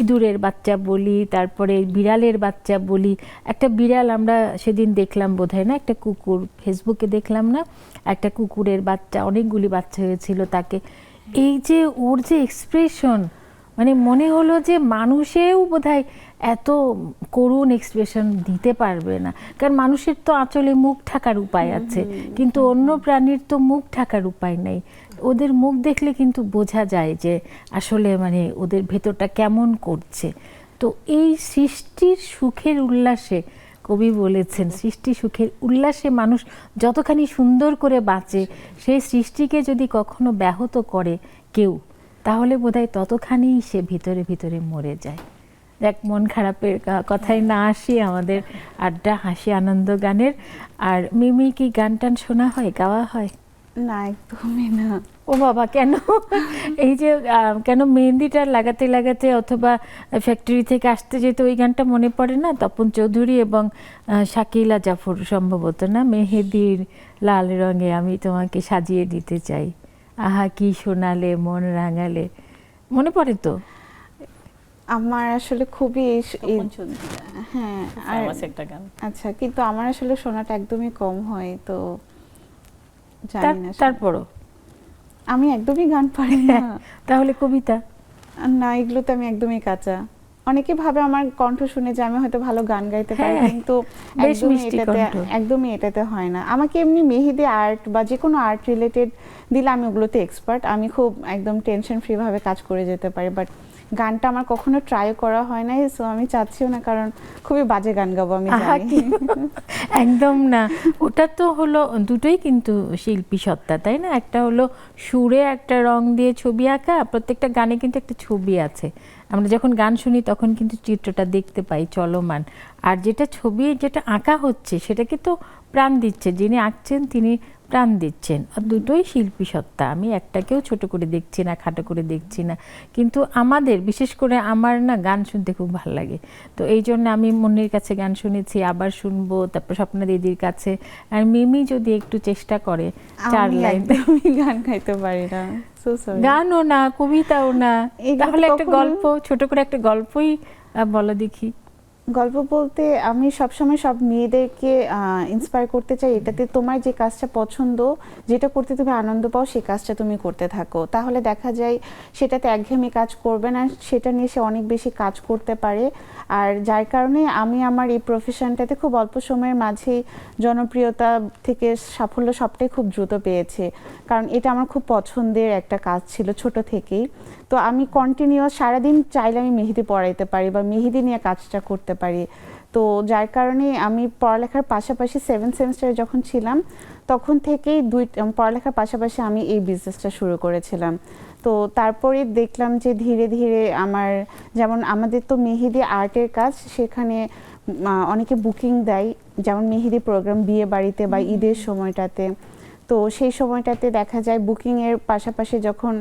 ইঁদুরের বাচ্চা বলি, তারপরে বিড়ালের বাচ্চা বলি। একটা বিড়াল আমরা সেদিন দেখলাম বোধহয়, না একটা কুকুর, ফেসবুকে দেখলাম না, একটা কুকুরের বাচ্চা, অনেকগুলি বাচ্চা হয়েছিল তাকে। এই যে ওর যে এক্সপ্রেশন, মানে মনে হলো যে মানুষেও বোধহয় এত করুণ এক্সপ্রেশন দিতে পারবে না, কারণ মানুষের তো আঁচলে মুখ ঢাকার উপায় আছে, কিন্তু অন্য প্রাণীর তো মুখ ঢাকার উপায় নেই। ওদের মুখ দেখলে কিন্তু বোঝা যায় যে আসলে মানে ওদের ভেতরটা কেমন করছে। তো এই সৃষ্টির সুখের উল্লাসে, কবি বলেছেন, সৃষ্টি সুখের উল্লাসে মানুষ যতখানি সুন্দর করে বাঁচে, সেই সৃষ্টিকে যদি কখনো ব্যাহত করে কেউ, তাহলে বোধহয় ততখানি সে ভিতরে ভিতরে মরে যায়। দেখ, মন খারাপের কথাই না আসি, আমাদের আড্ডা হাসি আনন্দ গানের। আর মিমি কি গান টান শোনা হয়, গাওয়া হয়? না, একদমই না। ও বাবা, কেন? এই যে কেন মেহেন্দিটা লাগাতে লাগাতে অথবা ফ্যাক্টরি থেকে আসতে যেতে ওই গানটা মনে পড়ে না? তপন চৌধুরী এবং শাকিলা জাফর সম্ভবত, না? মেহেদির লাল রঙে আমি তোমাকে সাজিয়ে দিতে চাই, আহা কি শোনালে মন রাঙালে, মনে পড়ে তো? আমার আসলে খুবই হ্যাঁ, আর একটা গান। আচ্ছা, কিন্তু আমার আসলে শোনাটা একদমই কম হয়, তো জানি না। তারপরও আমি একদমই গান পারি না। তাহলে কবিতা? না, এগুলোতে আমি একদমই কাঁচা। অনেকে ভাবে আমার কণ্ঠ শুনে যে আমি হয়তো ভালো গান গাইতে পারি, কিন্তু একদমই এটাতে হয় না। আমাকে এমনি মেহেদি আর্ট বা যে কোনো আর্ট রিলেটেড দিলে আমি ওগুলোতে এক্সপার্ট। আমি খুব একদম টেনশন ফ্রি ভাবে কাজ করে যেতে পারি, বাট গানটা আমার কখনো ট্রাই করা হয় নাই, সো আমি চাচ্ছিও না, কারণ খুবই বাজে গান গাবো আমি জানি। একদম না, ওটা তো হলো দুটোই কিন্তু শিল্পী সত্তা, তাই না? একটা হলো সুরে একটা রং দিয়ে ছবি আঁকা, প্রত্যেকটা গানে কিন্তু একটা ছবি আছে। আমরা যখন গান শুনি তখন কিন্তু চিত্রটা দেখতে পাই চলমান, আর যেটা ছবি যেটা আঁকা হচ্ছে সেটাকে তো প্রাণ দিচ্ছে, যিনি আঁকছেন তিনি প্রাণ দিচ্ছেন। আর দুটোই শিল্পী সত্তা, আমি একটাকেও ছোট করে দেখছি না, খাটো করে দেখছি না। কিন্তু আমাদের বিশেষ করে আমার না গান শুনতে খুব ভালো লাগে, তো এই জন্য আমি মুন্নির কাছে গান শুনেছি, আবার শুনবো, তারপর স্বপ্না দিদির কাছে। আর মিমি যদি একটু চেষ্টা করে 4 লাইন। আমি গান গাইতে পারি না, সো সরি। গানও না, কবিতাও না, এগুলো তাহলে একটা কখনো- গল্প, ছোট করে একটা গল্পই বলো দেখি। গল্প বলতে আমি সবসময় সব মেয়েদেরকে ইন্সপায়ার করতে চাই, এটাতে তোমার যে কাজটা পছন্দ, যেটা করতে তুমি আনন্দ পাও, সেই কাজটা তুমি করতে থাকো, তাহলে দেখা যায় সেটাতে একঘেয়েমি কাজ করবে না, সেটা নিয়ে সে অনেক বেশি কাজ করতে পারে। আর যার কারণে আমি আমার এই প্রফেশনটাতে খুব অল্প সময়ের মাঝেই জনপ্রিয়তা থেকে সাফল্য সবটাই খুব দ্রুত পেয়েছে, কারণ এটা আমার খুব পছন্দের একটা কাজ ছিল ছোট থেকেই। তো আমি কন্টিনিউয়াস সারাদিন চাইলে আমি মেহেদি পড়াইতে পারি বা মেহেদি নিয়ে কাজটা করতে পারি। তো যার কারণে আমি পড়ালেখার পাশাপাশি 7th সেমিস্টারে যখন ছিলাম তখন থেকেই পড়ালেখার পাশাপাশি আমি এই বিজনেসটা শুরু করেছিলাম। তো তারপরে দেখলাম যে ধীরে ধীরে আমার, যেমন আমাদের তো মেহেদি আর্টের কাজ, সেখানে অনেকে বুকিং দেয়, যেমন মেহেদি প্রোগ্রাম বিয়ে বাড়িতে বা ঈদের সময়টাতে। তো সেই সময়টাতে দেখা যায় বুকিংয়ের পাশাপাশি যখন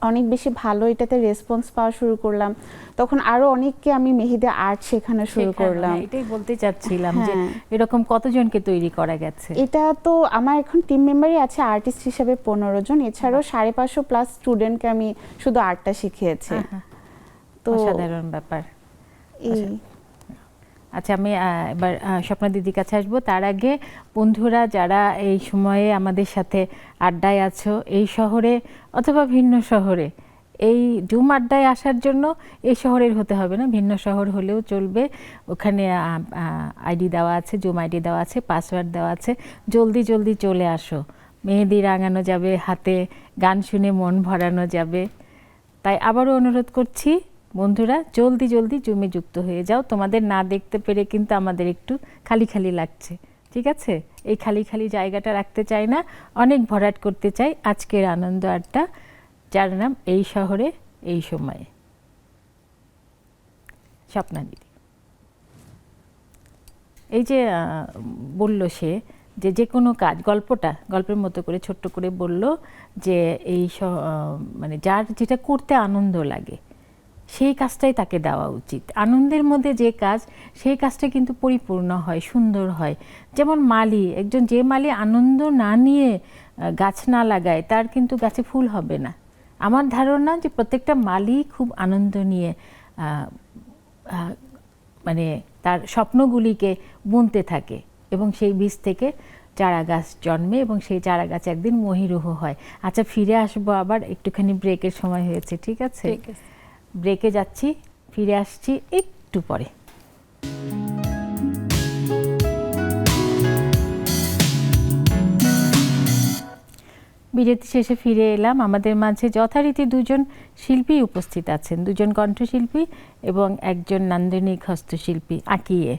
অনেক বেশি ভালো এটাতে রেসপন্স পাওয়া শুরু করলাম, তখন আরো অনেককে আমি মেহেদি আর্ট শেখানো শুরু করলাম। এটাই বলতে চাচ্ছিলাম যে হ্যাঁ। এরকম কতজনকে তৈরি করা গেছে? এটা তো আমার এখন টিম মেম্বারই আছে আর্টিস্ট হিসেবে 15 জন, এছাড়াও 550 প্লাস স্টুডেন্টকে আমি শুধু আর্টটা শিখিয়েছি। আহা, তো অসাধারণ ব্যাপার। এই আচ্ছা, আমি এবার স্বপ্না দিদির কাছে আসবো। তার আগে বন্ধুরা যারা এই সময়ে আমাদের সাথে আড্ডায় আছো, এই শহরে অথবা ভিন্ন শহরে, এই জুম আড্ডায় আসার জন্য এই শহরের হতে হবে না, ভিন্ন শহর হলেও চলবে। ওখানে আইডি দেওয়া আছে, জুম আইডি দেওয়া আছে, পাসওয়ার্ড দেওয়া আছে। জলদি জলদি চলে আসো, মেহেদি রাঙানো যাবে, হাতে গান শুনে মন ভরানো যাবে। তাই আবারও অনুরোধ করছি বন্ধুরা, জলদি জলদি জুমে যুক্ত হয়ে যাও। তোমাদের না দেখতে পেরে কিন্তু আমাদের একটু খালি খালি লাগছে, ঠিক আছে? এই খালি খালি জায়গাটা রাখতে চাই না, অনেক ভরাট করতে চাই আজকের আনন্দ আড্ডা, যার নাম এই শহরে এই সময়ে। স্বপ্না দিদি এই যে বলল সে যে কোনো কাজ, গল্পের মতো করে ছোট্ট করে বলল যে এই মানে যার যেটা করতে আনন্দ লাগে সেই কাজটাই তাকে দেওয়া উচিত। আনন্দের মধ্যে যে কাজ, সেই কাজটা কিন্তু পরিপূর্ণ হয়, সুন্দর হয়। যেমন মালি, যে মালি আনন্দ না নিয়ে গাছ না লাগায়, তার কিন্তু গাছে ফুল হবে না। আমার ধারণা যে প্রত্যেকটা মালি খুব আনন্দ নিয়ে মানে তার স্বপ্নগুলিকে বুনতে থাকে এবং সেই বীজ থেকে চারা গাছ জন্মে এবং সেই চারা গাছ একদিন মহিরুহ হয়। আচ্ছা, ফিরে আসবো আবার, একটুখানি ব্রেকের সময় হয়েছে, ঠিক আছে? ব্রেকে যাচ্ছি, ফিরে আসছি একটু পরে। বিরতি শেষে ফিরে এলাম। আমাদের মাঝে যথারীতি দুজন শিল্পী উপস্থিত আছেন, দুজন কণ্ঠশিল্পী এবং একজন নান্দনিক হস্তশিল্পী আঁকিয়ে।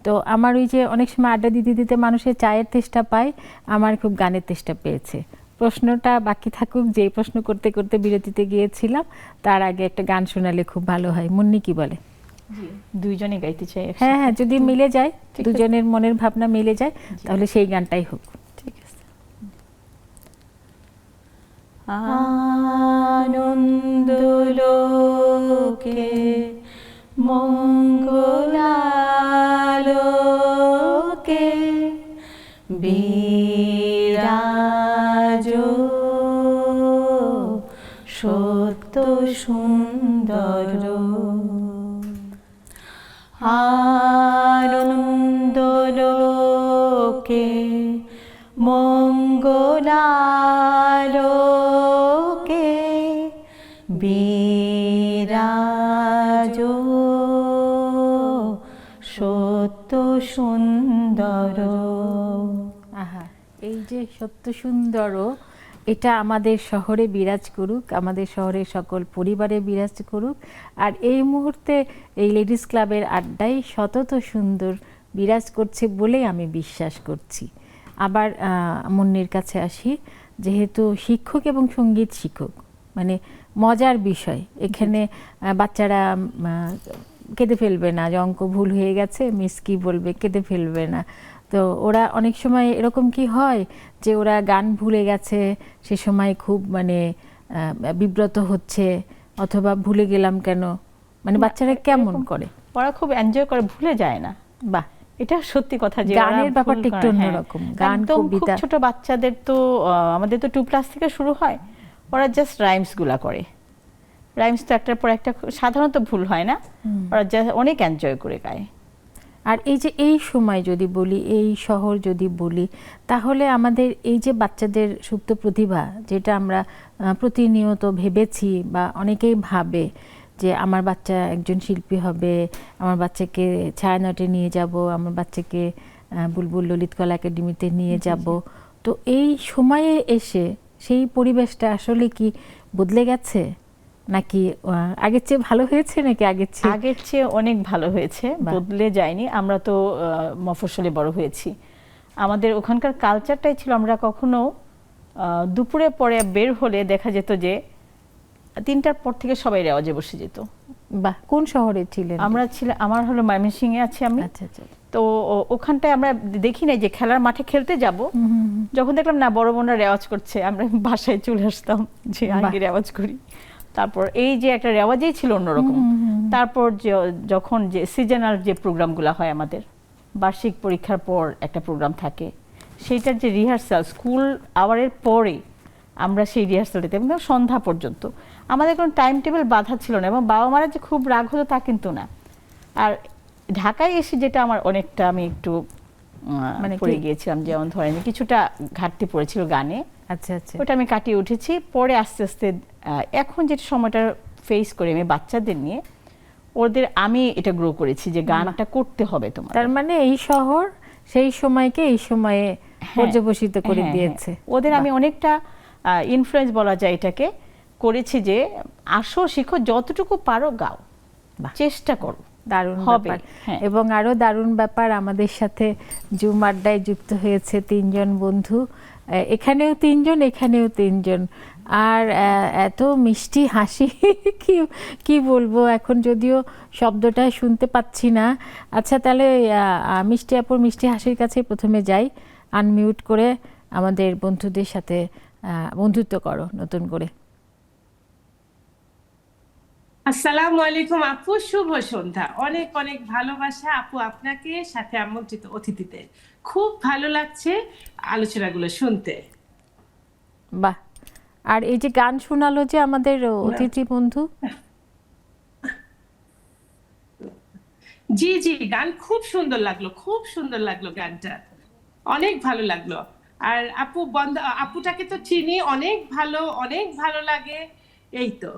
তো আমার ওই যে অনেক সময় আড্ডা দিতে দিতে মানুষের চায়ের তেষ্টা পায়, আমার খুব গানের তেষ্টা পেয়েছে। প্রশ্নটা বাকি থাকুক, যেই প্রশ্ন করতে করতে বিরতিতে গিয়েছিলাম, তার আগে একটা গান শোনালে খুব ভালো হয়। মুন্নি কি বলে? দুইজনে গাইতে চাই একসাথে। হ্যাঁ হ্যাঁ, যদি মিলে যায়, দুজনের মনের ভাবনা মিলে যায়, তাহলে সেই গানটাই হোক। ঠিক আছে। আনন্দ লোকে মঙ্গলালোকে বিরাজ সত্য সুন্দর, আনন্দ লোকে মঙ্গলালোকে বিরাজ সত্য সুন্দর। আহা, এই যে সত্য সুন্দর, এটা আমাদের শহরে বিরাজ করুক, আমাদের শহরের সকল পরিবারে বিরাজ করুক। আর এই মুহূর্তে এই লেডিস ক্লাবের আড্ডায় সতত সুন্দর বিরাজ করছে বলেই আমি বিশ্বাস করছি। আবার মুন্নির কাছে আসি। যেহেতু শিক্ষক এবং সঙ্গীত শিক্ষক, মানে মজার বিষয়, এখানে বাচ্চারা কেঁদে ফেলবে না যে অঙ্ক ভুল হয়ে গেছে, মিস কি বলবে, কেঁদে ফেলবে না। তো ওরা অনেক সময় এরকম কি হয় যে ওরা গান ভুলে গেছে, সে সময় খুব মানে বিব্রত হচ্ছে, অথবা ভুলে গেলাম কেন, মানে বাচ্চারা কেমন করে? ওরা খুব এনজয় করে, ভুলে যায় না। বাহ, এটা সত্যি কথা যে গানের ব্যাপারটা একটু অন্যরকম। গান, কবিতা, ছোট বাচ্চাদের তো আমাদের তো 2+ থেকে শুরু হয়, ওরা জাস্ট রাইমস গুলা করে। রাইমস তো একটার পর একটা সাধারণত ভুল হয় না, ওরা অনেক এনজয় করে গায়। আর এই যে এই সময় যদি বলি, এই শহর যদি বলি, তাহলে আমাদের এই যে বাচ্চাদের সুপ্ত প্রতিভা, যেটা আমরা প্রতিনিয়ত ভেবেছি বা অনেকেই ভাবে যে আমার বাচ্চা একজন শিল্পী হবে, আমার বাচ্চাকে ছায়ানটে নিয়ে যাব, আমার বাচ্চাকে বুলবুল ললিত কলা একাডেমিতে নিয়ে যাব, তো এই সময়ে এসে সেই পরিবেশটা আসলে কি বদলে গেছে, নাকি আগের চেয়ে ভালো হয়েছে, নাকি আগের চেয়ে অনেক ভালো হয়েছে? বদলে যায়নি। আমরা তো মফস্বলে বড় হয়েছি, আমাদের ওখানকার কালচারটাই ছিল, আমরা কখনো দুপুরে পরে বের হলে দেখা যেত যে 3টার পর থেকে সবাই রেওয়াজে বসে যেত। বাহ, কোন শহরে ছিলেন? আমার হলো ময়মনসিংহে আছি আমি। আচ্ছা আচ্ছা। তো ওখানটায় আমরা দেখি নাই যে খেলার মাঠে খেলতে যাব, যখন দেখলাম না বড় বোনরা রেওয়াজ করছে, আমরা বাসায় চলে আসতাম যে আগে রেওয়াজ করি। তারপর এই যে একটা রেওয়াজেই ছিল অন্যরকম। তারপর যখন যে সিজনাল যে প্রোগ্রামগুলো হয়, আমাদের বার্ষিক পরীক্ষার পর একটা প্রোগ্রাম থাকে, সেইটার যে রিহার্সাল স্কুল আওয়ারের পরে আমরা সেই রিহার্সালটাতে এবং সন্ধ্যা পর্যন্ত, আমাদের কোনো টাইম টেবিল বাধা ছিল না, এবং বাবা মারা যে খুব রাগ হতো তা কিন্তু না। আর ঢাকায় এসে যেটা আমার অনেকটা আমি একটু মানে পড়ে গিয়েছিলাম, যেমন ধরেন কিছুটা ঘাটতি পড়েছিল গানে। আচ্ছা আচ্ছা। ওটা আমি কাটিয়ে উঠেছি। পরে আস্তে আস্তে এখন যে সময়টা ফেস করে আমি বাচ্চাদের নিয়ে, ওদের আমি এটা গ্রো করেছি যে গানটা করতে হবে তোমার। তার মানে এই শহর সেই সময়কে এই সময়ে পর্যবসিত করে দিয়েছে। ওদের আমি অনেকটা ইনফ্লুয়েন্স বলা যায় এটাকে করেছি যে আসো, শিখো, যতটুকু পারো গাও, চেষ্টা করো। দারুণ ব্যাপার। এবং আরো দারুণ ব্যাপার, আমাদের সাথে জুম আড্ডায় যুক্ত হয়েছে 3 জন বন্ধু, এখানেও 3 জন, এখানেও 3 জন, আর এত মিষ্টি হাসি কি বলবো, এখন যদিও শব্দটা শুনতে পাচ্ছি না। আচ্ছা, তাহলে মিষ্টি আপুর মিষ্টি হাসির কাছে প্রথমে যাই, আনমিউট করে আমাদের বন্ধুদের সাথে বন্ধুত্ব করো নতুন করে। আসসালামু আলাইকুম আপু, শুভ সন্ধ্যা। অনেক অনেক ভালোবাসা আপু আপনাকে, সাথে আমন্ত্রিত অতিথিদের। খুব ভালো লাগছে আলোচনাগুলো শুনতে। বাহ, আর এই যে গান শোনালো যে আমাদের অতিথি বন্ধু, জি জি, গান খুব সুন্দর লাগলো, খুব সুন্দর লাগলো গানটা, অনেক ভালো লাগলো। আর আপু আপুটাকে তো চিনি, অনেক ভালো, অনেক ভালো লাগে। এই তো,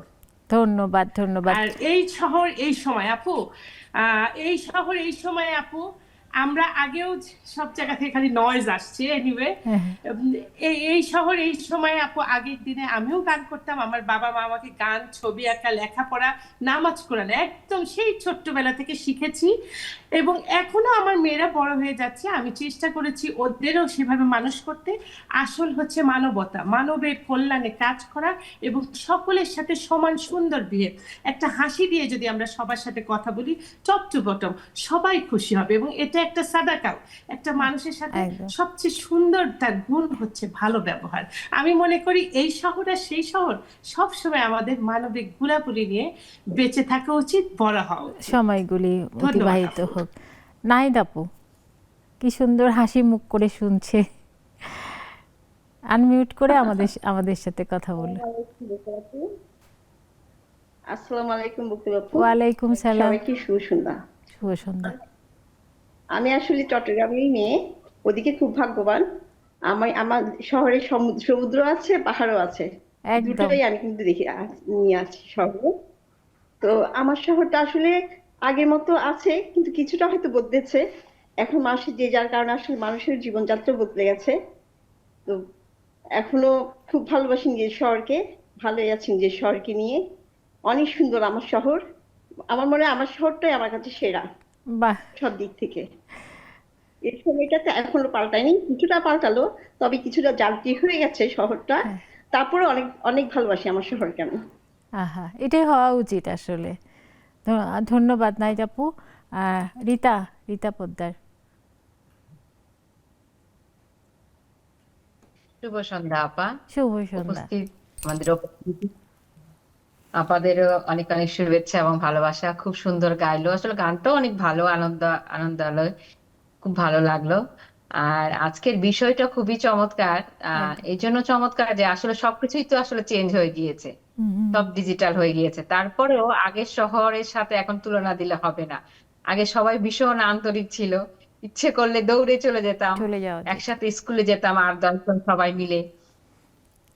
ধন্যবাদ ধন্যবাদ। আর এই শহর এই সময় আপু, এই শহর এই সময় আপু, আমরা আগেও সব জায়গা থেকে খালি নয়েজ আসছে, এনিওয়ে এই শহর এই সময় আপু, আগের দিনে আমিও গান করতাম, আমার বাবা মা আমাকে গান, ছবি আঁকা, লেখাপড়া, নামাজ কোরআন একদম সেই ছোট্টবেলা থেকে শিখেছি, এবং এখনো আমার মেয়েরা বড় হয়ে যাচ্ছে, আমি চেষ্টা করেছি ওদেরও সেভাবে মানুষ করতে। আসল হচ্ছে মানবতা, মানবের কল্যাণে কাজ করা, এবং সকলের সাথে সমান সুন্দর বিহেভ। একটা হাসি দিয়ে যদি আমরা সবার সাথে কথা বলি, টপ টু বটম সবাই খুশি হবে, এবং এটা একটা সাদাকাও। একটা মানুষের সাথে সবচেয়ে সুন্দর তার গুণ হচ্ছে ভালো ব্যবহার। আমি মনে করি এই শহর আর সেই শহর সবসময় আমাদের মানবিক গুণাবলী নিয়ে বেঁচে থাকা উচিত, বড় হওয়া উচিত, সময়গুলি অতিবাহিত হোক। নাহিদ আপু কি সুন্দর হাসি মুখ করে শুনছে, আনমিউট করে আমাদের সাথে কথা বলো। আসসালামু আলাইকুম বকুল আপু। ওয়ালাইকুম সালাম। সবাইকে শুভ সন্ধ্যা। শুভ সন্ধ্যা। আমি আসলে চট্টগ্রামেই মেয়ে, ওদিকে খুব ভাগ্যবান। আমার শহরে সমুদ্র আছে, পাহাড়ও আছে, দুটোই আমি কিন্তু নিয়ে আছি শহরে। তো আমার শহরটা আসলে আগের মতো আছে, কিন্তু কিছুটা হয়তো বদলেছে। এখন মানুষের যে যার কারণে আসলে মানুষের জীবনযাত্রা বদলে গেছে। তো এখনো খুব ভালোবাসি নিজের শহরকে, ভালোই আছি নিজের শহরকে নিয়ে। অনেক সুন্দর আমার শহর, আমার মনে হয় আমার শহরটাই আমার কাছে সেরা সব দিক থেকে। এই সময়টাতে এখনো পাল্টায়নি, কিছুটা পাল্টালো, তবে কিছুটা যান্ত্রিক হয়ে গেছে শহরটা। তারপরে অনেক অনেক ভালোবাসি আমার শহরকে আমি। আহা, এটাই হওয়া উচিত আসলে। ধন্যবাদ নাহিদ আপু। রীতা পোদ্দার। শুভ সন্ধ্যা আপা। শুভ সন্ধ্যা। উপস্থিত আমাদের আপাদেরও অনেক অনেক শুভেচ্ছা এবং ভালোবাসা। খুব সুন্দর গাইলো, আসলে গানটাও অনেক ভালো, আনন্দালয়, খুব ভালো লাগলো। আর আজকের বিষয়টা খুবই চমৎকার। এই জন্য চমৎকার যে আসলে সবকিছুই তো আসলে চেঞ্জ হয়ে গিয়েছে, সব ডিজিটাল হয়ে গিয়েছে। তারপরেও আগের শহরের সাথে এখন তুলনা দিলে হবে না। আগে সবাই ভীষণ আন্তরিক ছিল, ইচ্ছে করলে দৌড়ে চলে যেতাম, চলে যাওয়া যেত। একসাথে স্কুলে যেতাম 8-10 জন সবাই মিলে,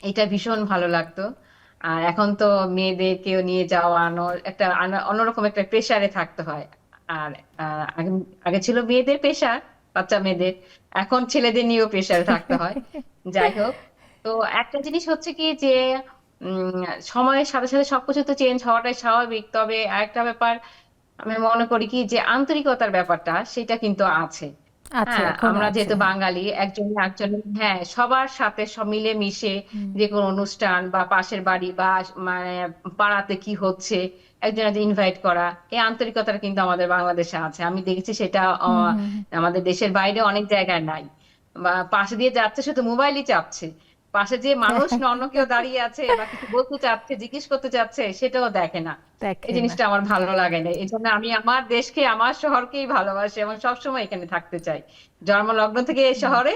এটা ভীষণ ভালো লাগতো। আর এখন তো মেয়েদেরকেও নিয়ে যাওয়ানো একটা অন্যরকম একটা প্রেসারে থাকতে হয়। আর আগে আগে ছিল মেয়েদের প্রেসার, বাচ্চা মেয়েদের, এখন ছেলেদের নিয়েও প্রেসারে থাকতে হয়। যাই হোক, তো একটা জিনিস হচ্ছে কি যে উম সময়ের সাথে সাথে সবকিছু তো চেঞ্জ হওয়াটাই স্বাভাবিক, তবে আরেকটা ব্যাপার আমি মনে করি কি যে আন্তরিকতার ব্যাপারটা সেটা কিন্তু আছে। আছে, হ্যাঁ, এখনো আমরা আছে, যেহেতু হ্যাঁ। বাঙালি, একজন একজন, হ্যাঁ, সবার সাথে সব মিলে মিশে যে কোনো অনুষ্ঠান বা পাশের বাড়ি বা মানে পাড়াতে কি হচ্ছে একজন একজন ইনভাইট করা, এই আন্তরিকতাটা কিন্তু আমাদের বাংলাদেশে আছে। আমি দেখেছি সেটা আমাদের দেশের বাইরে অনেক জায়গায় নাই। বা পাশে দিয়ে যাচ্ছে, শুধু মোবাইলই চাপছে, পাশে যে মানুষ না অন্য কেউ দাঁড়িয়ে আছে বা কিছু বলতে চাচ্ছে, জিজ্ঞেস করতে চাচ্ছে, সেটাও দেখে না। দেখে এই না। জিনিসটা আমার ভালো লাগে না। এই জন্য আমি আমার দেশকে, আমার শহরকেই ভালোবাসি এবং সবসময় এখানে থাকতে চাই। জন্মলগ্ন থেকে এই শহরে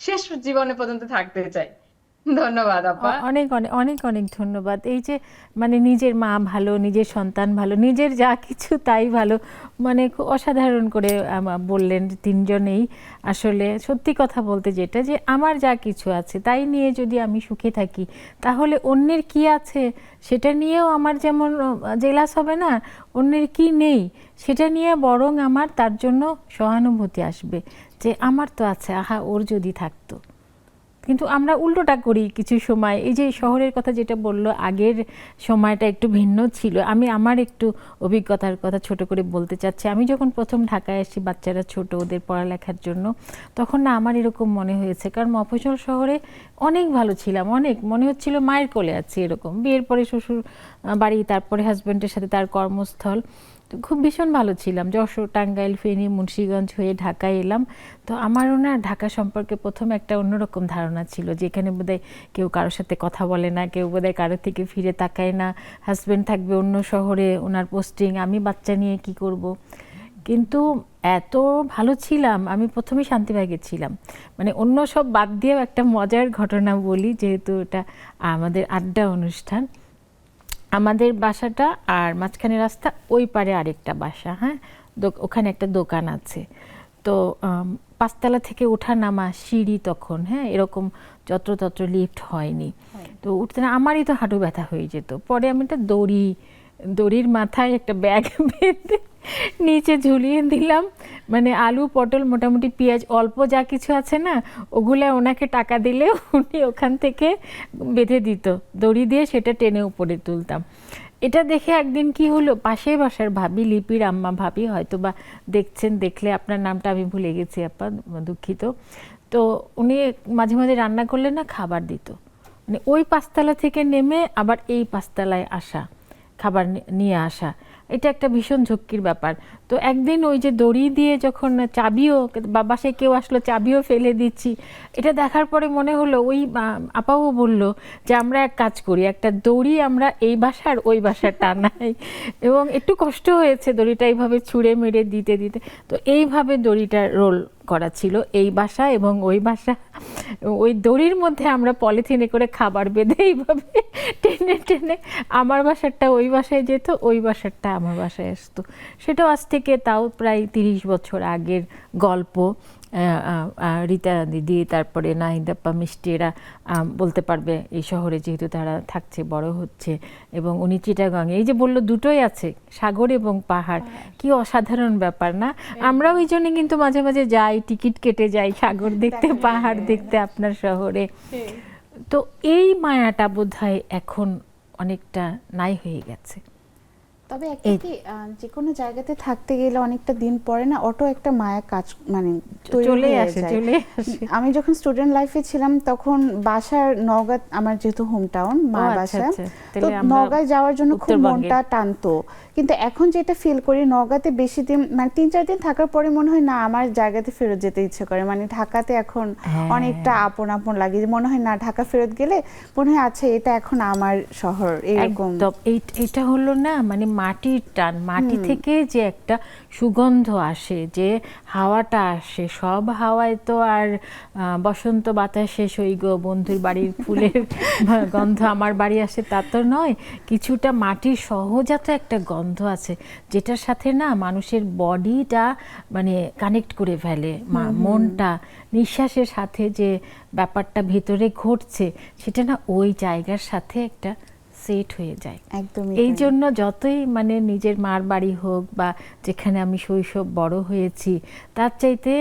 শেষ জীবনে পর্যন্ত থাকতে চাই। ধন্যবাদ আপা। অনেক অনেক অনেক অনেক ধন্যবাদ। এই যে মানে নিজের মা ভালো, নিজের সন্তান ভালো, নিজের যা কিছু তাই ভালো, মানে খুব অসাধারণ করে বললেন তিনজনেই। আসলে সত্যি কথা বলতে যেটা, যে আমার যা কিছু আছে তাই নিয়ে যদি আমি সুখে থাকি, তাহলে অন্যের কি আছে সেটা নিয়েও আমার যেমন জেলাস হবে না, অন্যের কি নেই সেটা নিয়ে বরং আমার তার জন্য সহানুভূতি আসবে, যে আমার তো আছে, আহা ওর যদি থাকতো। কিন্তু আমরা উল্টোটা করি কিছু সময়। এই যে শহরের কথা যেটা বললো, আগের সময়টা একটু ভিন্ন ছিল। আমি আমার একটু অভিজ্ঞতার কথা ছোট করে বলতে চাচ্ছি। আমি যখন প্রথম ঢাকায় আসি, বাচ্চারা ছোট, ওদের পড়ালেখার জন্য, তখন না আমার এরকম মনে হয়েছে, কারণ মফস্বল শহরে অনেক ভালো ছিলাম, অনেক মনে হচ্ছিল মায়ের কোলে আছি এরকম। বিয়ের পরে শ্বশুর বাড়ি, তারপরে হাজব্যান্ডের সাথে তার কর্মস্থল, তো খুব ভীষণ ভালো ছিলাম। যশোর, টাঙ্গাইল, ফেনী, মুন্সিগঞ্জ হয়ে ঢাকায় এলাম। তো আমারও না ঢাকা সম্পর্কে প্রথম একটা অন্যরকম ধারণা ছিল, যে এখানে বোধহয় কেউ কারোর সাথে কথা বলে না, কেউ বোধহয় কারোর থেকে ফিরে তাকায় না, হাজব্যান্ড থাকবে অন্য শহরে, ওনার পোস্টিং, আমি বাচ্চা নিয়ে কি করব। কিন্তু এত ভালো ছিলাম। আমি প্রথমে শান্তিবাগে ছিলাম, মানে অন্য সব বাদ দিয়েও একটা মজার ঘটনা বলি, যেহেতু এটা আমাদের আড্ডা অনুষ্ঠান। আমাদের বাসাটা আর মাঝখানে রাস্তা, ওই পারে আরেকটা বাসা, হ্যাঁ, ওখানে একটা দোকান আছে। তো 5তলা থেকে ওঠা নামা সিঁড়ি তখন, হ্যাঁ, এরকম যত্রতত্র লিফট হয়নি। তো উঠতে না আমারই তো হাঁটু ব্যথা হয়ে যেত। পরে আমি একটা দড়ির মাথায় একটা ব্যাগ বেঁধে নিচে ঝুলিয়ে দিলাম, মানে আলু, পটল, মোটামুটি পেঁয়াজ, অল্প যা কিছু আছে না, ওগুলো ওনাকে টাকা দিলে উনি ওখান থেকে বেঁধে দিত, দড়ি দিয়ে সেটা টেনে উপরে তুলতাম। এটা দেখে একদিন কি হলো, পাশের বাসার ভাবি, লিপির আম্মা ভাবি, হয়তো বা দেখছেন, দেখলে আপনার নামটা আমি ভুলে গেছি আপা, দুঃখিত। তো উনি মাঝে মাঝে রান্না করলে না খাবার দিত, মানে ওই 5তলা থেকে নেমে আবার এই 5তলায় আসা, খাবার নিয়ে আসা, এটা একটা ভীষণ ঝক্কির ব্যাপার। তো একদিন ওই যে দড়ি দিয়ে যখন চাবিও, বাসায় কেউ আসলো চাবিও ফেলে দিচ্ছি, এটা দেখার পরে মনে হলো, ওই আপাও বলল যে আমরা এক কাজ করি, একটা দড়ি আমরা এই বাসার ওই বাসার টানাই। এবং একটু কষ্ট হয়েছে দড়িটা এইভাবে ছুঁড়ে মেরে দিতে দিতে। তো এইভাবে দড়িটা রোল করা ছিল, এই বাসা এবং ওই বাসা, ওই দড়ির মধ্যে আমরা পলিথিনে করে খাবার বেঁধে এইভাবে টেনে টেনে আমার বাসারটা ওই বাসায় যেত, ওই বাসারটা আমার বাসায় আসতো। সেটাও আজ থেকে তাও প্রায় 30 বছর আগের গল্প। রীতা দিদি, তারপরে নাহিদাপ্পা, মিষ্টি, এরা বলতে পারবে এই শহরে, যেহেতু তারা থাকছে, বড় হচ্ছে। এবং উনি চিটাগাংয়ে, এই যে বললো দুটোই আছে, সাগর এবং পাহাড়, কি অসাধারণ ব্যাপার না। আমরা ওই জন্য কিন্তু মাঝে মাঝে যাই, টিকিট কেটে যাই সাগর দেখতে, পাহাড় দেখতে আপনার শহরে। তো এই মায়াটা বোধহয় এখন অনেকটা নাই হয়ে গেছে। তবে একটা কি যে কোনো জায়গাতে থাকতে গেলে অনেকটা দিন পরে না অটো একটা মায়া কাজ মানে চলে আসে। আমি যখন স্টুডেন্ট লাইফে ছিলাম তখন বাসার নওগাঁ আমার যেহেতু হোম টাউন মা বাসা, তো নওগাঁয় যাওয়ার জন্য খুব মনটা টানতো। কিন্তু এখন যেটা ফিল করি নওগাঁতে বেশি দিন মানে 3-4 দিন থাকার পরে মনে হয় না আমার জায়গাতে ফেরত যেতে ইচ্ছে করে, মানে ঢাকাতে এখন অনেকটা আপন আপন লাগে, মনে হয় না ঢাকা ফেরত গেলে মনে হয় আচ্ছা এটা এখন আমার শহর এরকম। এটা হলো না মানে মাটির টান, মাটি থেকে যে একটা সুগন্ধ আসে, যে হাওয়াটা আসে, সব হাওয়ায় তো আর বসন্ত বাতাসে সই গো বন্ধুর বাড়ির ফুলের গন্ধ আমার বাড়ি আসে তা তো নয়। কিছুটা মাটির সহজাত একটা গন্ধ আছে যেটার সাথে না মানুষের বডিটা মানে কানেক্ট করে ফেলে, মনটা নিঃশ্বাসের সাথে যে ব্যাপারটা ভেতরে ঘটছে সেটা না ওই জায়গার সাথে একটা সেট হয়ে যায়। একদমই এই জন্য যতই মানে নিজের মার বাড়ি হোক বা যেখানে আমি শৈশব বড় হয়েছি তার চাইতে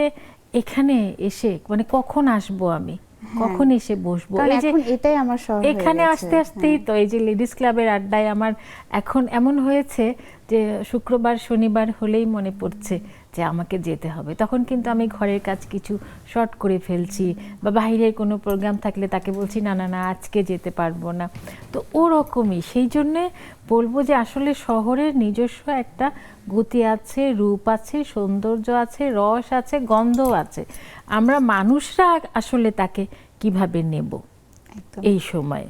এখানে এসে মানে কখন আসবো আমি, কখন এসে বসবো, এই যে এটাই আমার শহর হয়ে এখানে গেছে। আসতে আসতেই তো এই যে লেডিস ক্লাবের আড্ডায় আমার এখন এমন হয়েছে যে শুক্রবার শনিবার হলেই মনে পড়ছে যে আমাকে যেতে হবে, তখন কিন্তু আমি ঘরের কাজ কিছু শর্ট করে ফেলছি বা বাইরের কোনো প্রোগ্রাম থাকলে তাকে বলছি না না না আজকে যেতে পারবো না। তো ওরকমই সেই জন্যে বলবো যে আসলে শহরের নিজস্ব একটা গতি আছে, রূপ আছে, সৌন্দর্য আছে, রস আছে, গন্ধ আছে। আমরা মানুষরা আসলে তাকে কিভাবে নেব এই সময়ে।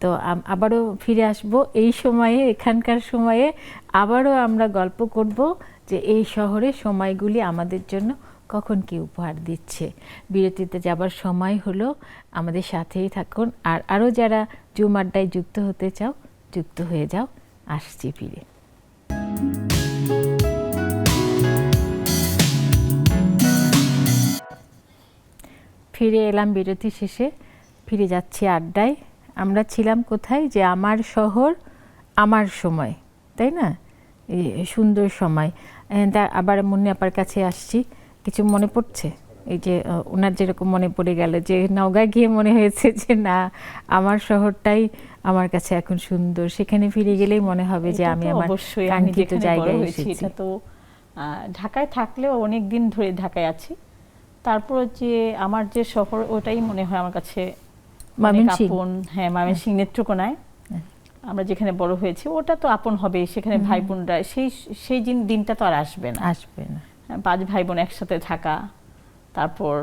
তো আবারও ফিরে আসব এই সময়ে, এখানকার সময়ে আবারও আমরা গল্প করব যে এই শহরের সময়গুলি আমাদের জন্য কখন কি উপহার দিচ্ছে। বিরতিতে যাবার সময় হলো, আমাদের সাথেই থাকুন। আর আরও যারা জুম আড্ডায় যুক্ত হতে চাও যুক্ত হয়ে যাও, আসছি ফিরে। ফিরে এলাম বিরতি শেষে, ফিরে যাচ্ছি আড্ডায়। আমরা ছিলাম কোথায়, যে আমার শহর আমার সময়, তাই না? সুন্দর সময়। আবার মুন্নি আপার কাছে আসছি, কিছু মনে পড়ছে? এই যে ওনার যেরকম মনে পড়ে গেল যে নওগাঁ গিয়ে মনে হয়েছে যে না আমার শহরটাই আমার কাছে এখন সুন্দর, সেখানে ফিরে গেলেই মনে হবে যে আমি আমার কাঙ্ক্ষিত জায়গায় এসেছি। এটা তো ঢাকায় থাকলেও অনেক দিন ধরে ঢাকায় আছি, তারপর যে আমার যে শহর ওটাই মনে হয় আমার কাছে আপন। হ্যাঁ, ময়মনসিংহ নেত্রকোনায় আমরা যেখানে বড় হয়েছি ওটা তো আপন হবে, সেখানে ভাই বোনরা সেই দিনটা তো আর আসবে না। 5 ভাই বোন একসাথে থাকা, তারপর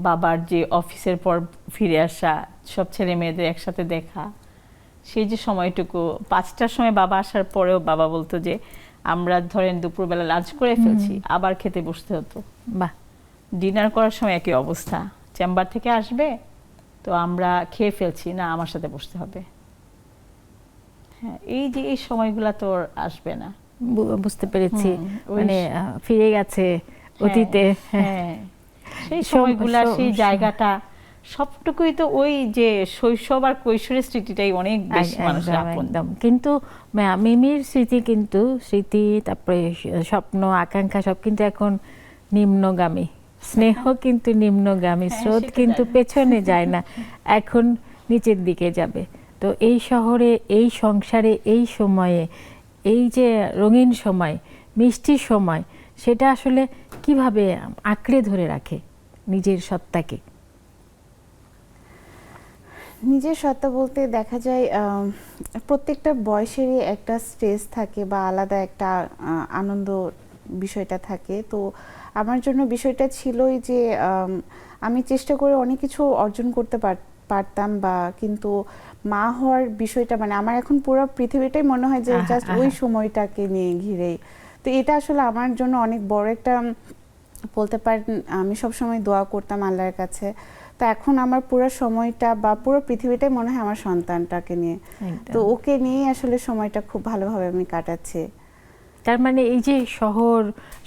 বাবার যে অফিসের পর ফিরে আসা, সব ছেলে মেয়েদের একসাথে দেখা, সেই যে সময়টুকু 5টার সময় বাবা আসার পরেও বাবা বলতো যে আমরা ধরেন দুপুরবেলা লাঞ্চ করে ফেলছি, আবার খেতে বসতে হতো। বাহ। ডিনার করার সময় একই অবস্থা, চেম্বার থেকে আসবে তো আমরা খেয়ে ফেলছি, না আমার সাথে বসতে হবে। হ্যাঁ, এই যে এই সময়গুলা তো আসবে না। বুঝতে পেরেছি, মানে ফিরে গেছে অতীতে। হ্যাঁ, সেই সময়গুলা, সেই জায়গাটা সবটুকুই তো ওই যে শৈশব আর কৈশোরের স্মৃতিটাই অনেক বেশি মানুষের আপন। কিন্তু মিমির স্মৃতি, কিন্তু স্মৃতি তারপরে স্বপ্ন আকাঙ্ক্ষা সব কিন্তু এখন নিম্নগামী, স্নেহ কিন্তু নিম্নগামী, স্রোত কিন্তু পেছনে যায় না, এখন নিচের দিকে যাবে। তো এই শহরে, এই সংসারে, এই সময়ে, এই যে রঙিন সময়, মিষ্টি সময়, সেটা আসলে কিভাবে আঁকড়ে ধরে রাখে নিজের সত্তাকে? নিজের সত্তা বলতে দেখা যায় প্রত্যেকটা বয়সেরই একটা স্ট্রেস থাকে বা আলাদা একটা আনন্দ বিষয়টা থাকে। তো আমার জন্য বিষয়টা ছিলই যে আমি চেষ্টা করে অনেক কিছু অর্জন করতে পারতাম বা, কিন্তু মা হওয়ার বিষয়টা মানে আমার এখন পুরো পৃথিবীটাই মনে হয় যে জাস্ট ওই সময়টাকে নিয়ে ঘিরেই। তো এটা আসলে আমার জন্য অনেক বড় একটা, বলতে পারেন আমি সবসময় দোয়া করতাম আল্লাহর কাছে। তো এখন আমার পুরো সময়টা বা পুরো পৃথিবীটাই মনে হয় আমার সন্তানটাকে নিয়ে, তো ওকে নিয়ে আসলে সময়টা খুব ভালোভাবে আমি কাটাচ্ছি। তার মানে এই যে